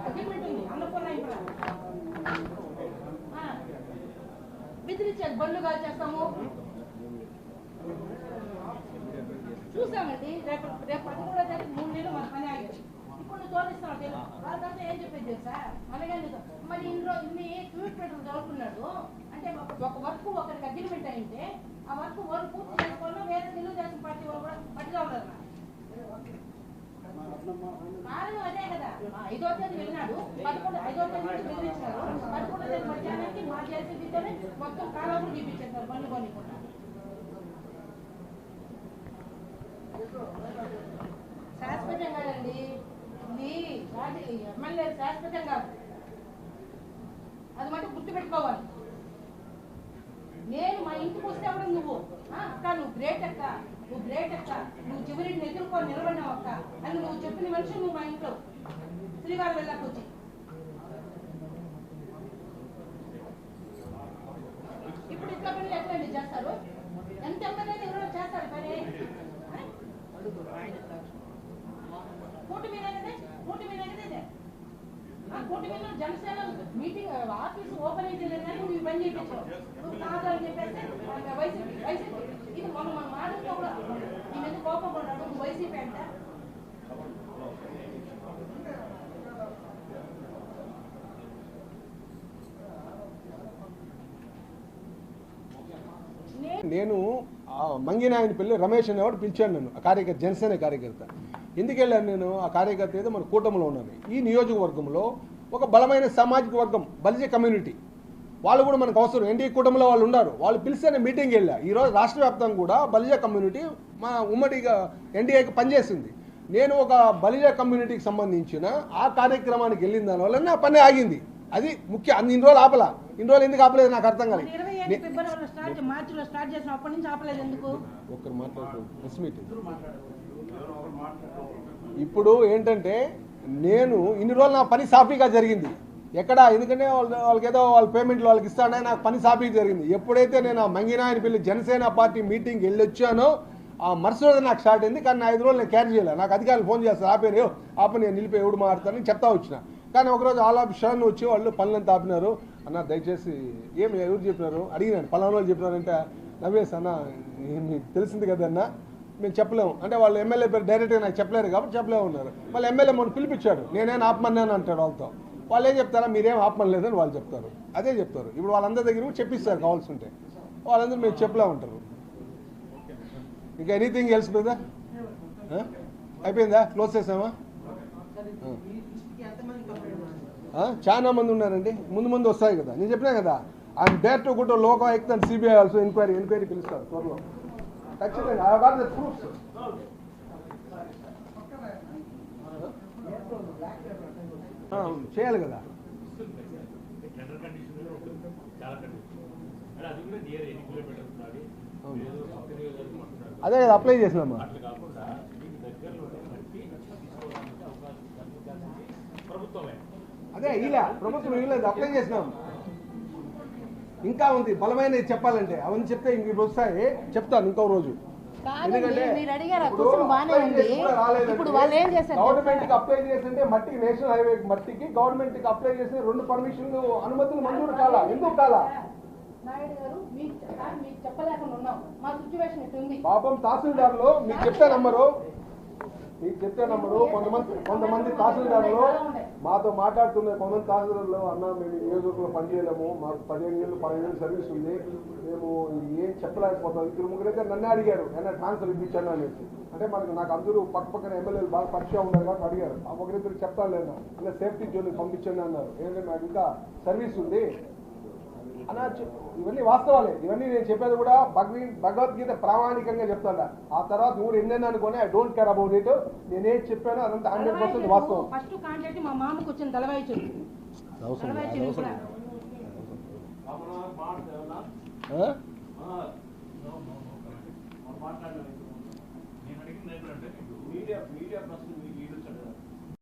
అగ్రిమెంట్ ఉంది. అన్నపూర్ణ ఇప్పుడు బెదిరించేది బండ్లు కాల్ చేస్తాము చూసామండి. రేపు 13వ తారీఖు 3 నెలలు మన పని ఆగచ్చు. ఇప్పుడు నువ్వు తోలిస్తున్నావు వాళ్ళంతా ఏం చెప్పేది తెలుసా అలాగే మరి ఇన్ని ట్వీట్ పెట్టడం చదువుకున్నాడు అంటే ఒక వర్క్ ఒకరికి అగ్రిమెంట్ అయింటే ఆ వర్క్ పూర్తి చేసుకోవడం వేరే తెలుగుదేశం పార్టీ వాళ్ళు కూడా పట్టుగా ఉన్నారు. కారణం అదే కదా. 5వ తేదీ వెళ్ళినాడు 5వ తేదీ నుంచి బెదిరించినారు. 11వ తేదీ మధ్యాహ్నానికి మా చేసేదితోనే మొత్తం కాలంలో చూపించేస్తారు బండ్లు కొనుక్కుంటారు. శాశ్వతం కాదండి ఇది ఎమ్మెల్యే శాశ్వతం కాదు. అది మటుకు గుర్తుపెట్టుకోవాలి. నేను మా ఇంటికి వస్తే కూడా నువ్వు అక్క నువ్వు గ్రేట్ అక్క నువ్వు చివరిని ఎదుర్కొని నిలబడినావు అక్క అని నువ్వు చెప్పిన మనిషి నువ్వు మా ఇంట్లో శ్రీవారి వెళ్ళాక వచ్చి ఇప్పుడు ఇట్లా పనులు ఎట్లా చేస్తారు. ఎంత ఎమ్మెల్యే ఎవరైనా చేస్తారు పని కూటమి మీద జనసేన మీటింగ్ ఆఫీస్ ఓపెన్ అయితే లేదని నువ్వు పని చేయించావు. నువ్వు కాదని చెప్పేస్తే వైసీపీ ఇది మనం మాటలతో కూడా నీ మీద కోపం పడ్డాడు. నువ్వు వైసీపీ అంట నేను మంగినాయని పిల్లి రమేష్ అనేవాడు పిలిచాను నన్ను. ఆ కార్యకర్త జనసేన కార్యకర్త. ఎందుకు వెళ్ళాను నేను? ఆ కార్యకర్త ఏదో మన కూటమిలో ఉన్నాను. ఈ నియోజకవర్గంలో ఒక బలమైన సామాజిక వర్గం బలిజ కమ్యూనిటీ వాళ్ళు కూడా మనకు అవసరం. ఎన్డీఏ కూటమిలో వాళ్ళు ఉన్నారు. వాళ్ళు పిలిస్తే మీటింగ్ వెళ్ళా. ఈరోజు రాష్ట్ర వ్యాప్తంగా కూడా బలిజ కమ్యూనిటీ మా ఉమ్మడిగా ఎన్డీఏకి పనిచేసింది. నేను ఒక బలిజ కమ్యూనిటీకి సంబంధించిన ఆ కార్యక్రమానికి వెళ్ళిన దానివల్ల నా పని ఆగింది. అది ముఖ్య. ఇన్ని రోజులు ఆపలా. ఇన్ని రోజులు ఎందుకు ఆపలేదు నాకు అర్థం కాలేదు. ఒక్కరు మాట్లాడుతూ ప్రెస్ మీటింగ్ ఇప్పుడు ఏంటంటే నేను ఇన్ని రోజులు నా పని సాఫీగా జరిగింది. ఎక్కడ ఎందుకంటే వాళ్ళకి ఏదో వాళ్ళ పేమెంట్లు వాళ్ళకి ఇస్తానే నాకు పని సాఫీగా జరిగింది. ఎప్పుడైతే నేను ఆ మంగినాయని పిల్లి జనసేన పార్టీ మీటింగ్ వెళ్ళి వచ్చానో ఆ మరుసటి రోజు నాకు స్టార్ట్ అయింది. కానీ 5 రోజులు నేను క్యారీ చేయలేదు. నాకు అధికారులు ఫోన్ చేస్తారు ఆపేరు ఆపని నేను నిలిపి ఎవడు మారుతానని చెప్తా వచ్చిన. కానీ ఒకరోజు ఆల్ ఆఫ్ షడన్ వచ్చి వాళ్ళు పనులంతా ఆపినారు. అన్న దయచేసి ఏమి ఎవరు చెప్పినారు అడిగినాను. పలానా వాళ్ళు చెప్పినారంటే నవ్వేసి అన్న మీకు తెలిసింది కదన్నా మేము చెప్పలేము అంటే వాళ్ళు ఎమ్మెల్యే పేరు డైరెక్ట్గా నాకు చెప్పలేరు కాబట్టి చెప్పలేము ఉన్నారు. మళ్ళీ ఎమ్మెల్యే మొన్న పిలిపించాడు నేనేం ఆపమన్నాను అంటాడు వాళ్ళతో. వాళ్ళు ఏం చెప్తారా మీరేం ఆపమలేదని వాళ్ళు చెప్తారు. అదే చెప్తారు. ఇప్పుడు వాళ్ళందరి దగ్గర చెప్పిస్తారు కావాల్సి ఉంటే. వాళ్ళందరూ మేము చెప్పలే ఉంటారు. ఇంకా ఎనీథింగ్ ఎల్స్ బ్రదర్ అయిపోయిందా? క్లోజ్ చేసామా? చాలా మంది ఉన్నారండి. ముందు వస్తాయి కదా. నేను చెప్పినా కదా I'm dare to good Lokayukta and CBI also enquiry పిలుస్తారు త్వరలో ఖచ్చితంగా. I got the proofs. చేయాలి కదా. అదే కదా అప్లై చేసినామా. అదే ఇలా ప్రభుత్వం ఇవ్వలేదు అప్లై చేసినాం. ఇంకా ఉంది బలమైన చెప్పాలంటే అవన్నీ చెప్తే ఇంక వస్తాయి చెప్తాను ఇంకో రోజు. ఎందుకంటే గవర్నమెంట్ కి అప్లై చేసింటే మట్టికి నేషనల్ హైవే మట్టికి గవర్నమెంట్ కి అప్లై చేసిన 2 పర్మిషన్లు అనుమతులు మంజూరు కాలా. ఎందుకు కాలా? పాపం తహసీల్దార్లు మీకు చెప్తే నమ్మరు. మీకు చెప్తే నమ్మరు. కొంతమంది తహసీల్దార్లు మాతో మాట్లాడుతున్న కొంతమంది తహసీల్దార్లు అన్న మేము ఈ నియోజకవర్గంలో పనిచేయలేము, మాకు 15 ఏళ్ళు సర్వీస్ ఉంది, మేము ఏం చెప్పలేకపోతాం. ఇద్దరు ముగ్గురైతే నన్నే అడిగారు ఏమన్నా ట్రాన్స్ఫర్ ఇప్పించాను అనేసి. అంటే నాకు అందరూ పక్కన ఎమ్మెల్యేలు బాగా పరిచయం ఉన్నారు కాబట్టి అడిగారు. ఆ ఒకరిద్దరు చెప్తాను లేదా ఇలా సేఫ్టీ జోన్కి పంపించండి అన్నారు. ఏంటంటే నాకు ఇంకా సర్వీస్ ఉంది అన్న. ఇవన్నీ వాస్తవాలే. ఇవన్నీ నేను చెప్పేది కూడా భగవద్గీత ప్రామాణికంగా చెప్తాను. ఆ తర్వాత నువ్వు ఎన్నెన్న అనుకోని I don't care about it. నేనేం చెప్పానో అదంతా 100% వాస్తవం. ఫస్ట్ కాంటాక్ట్ మా మామకు వచ్చిన దళవాయి చెట్టు మీడియా ప్రశ్న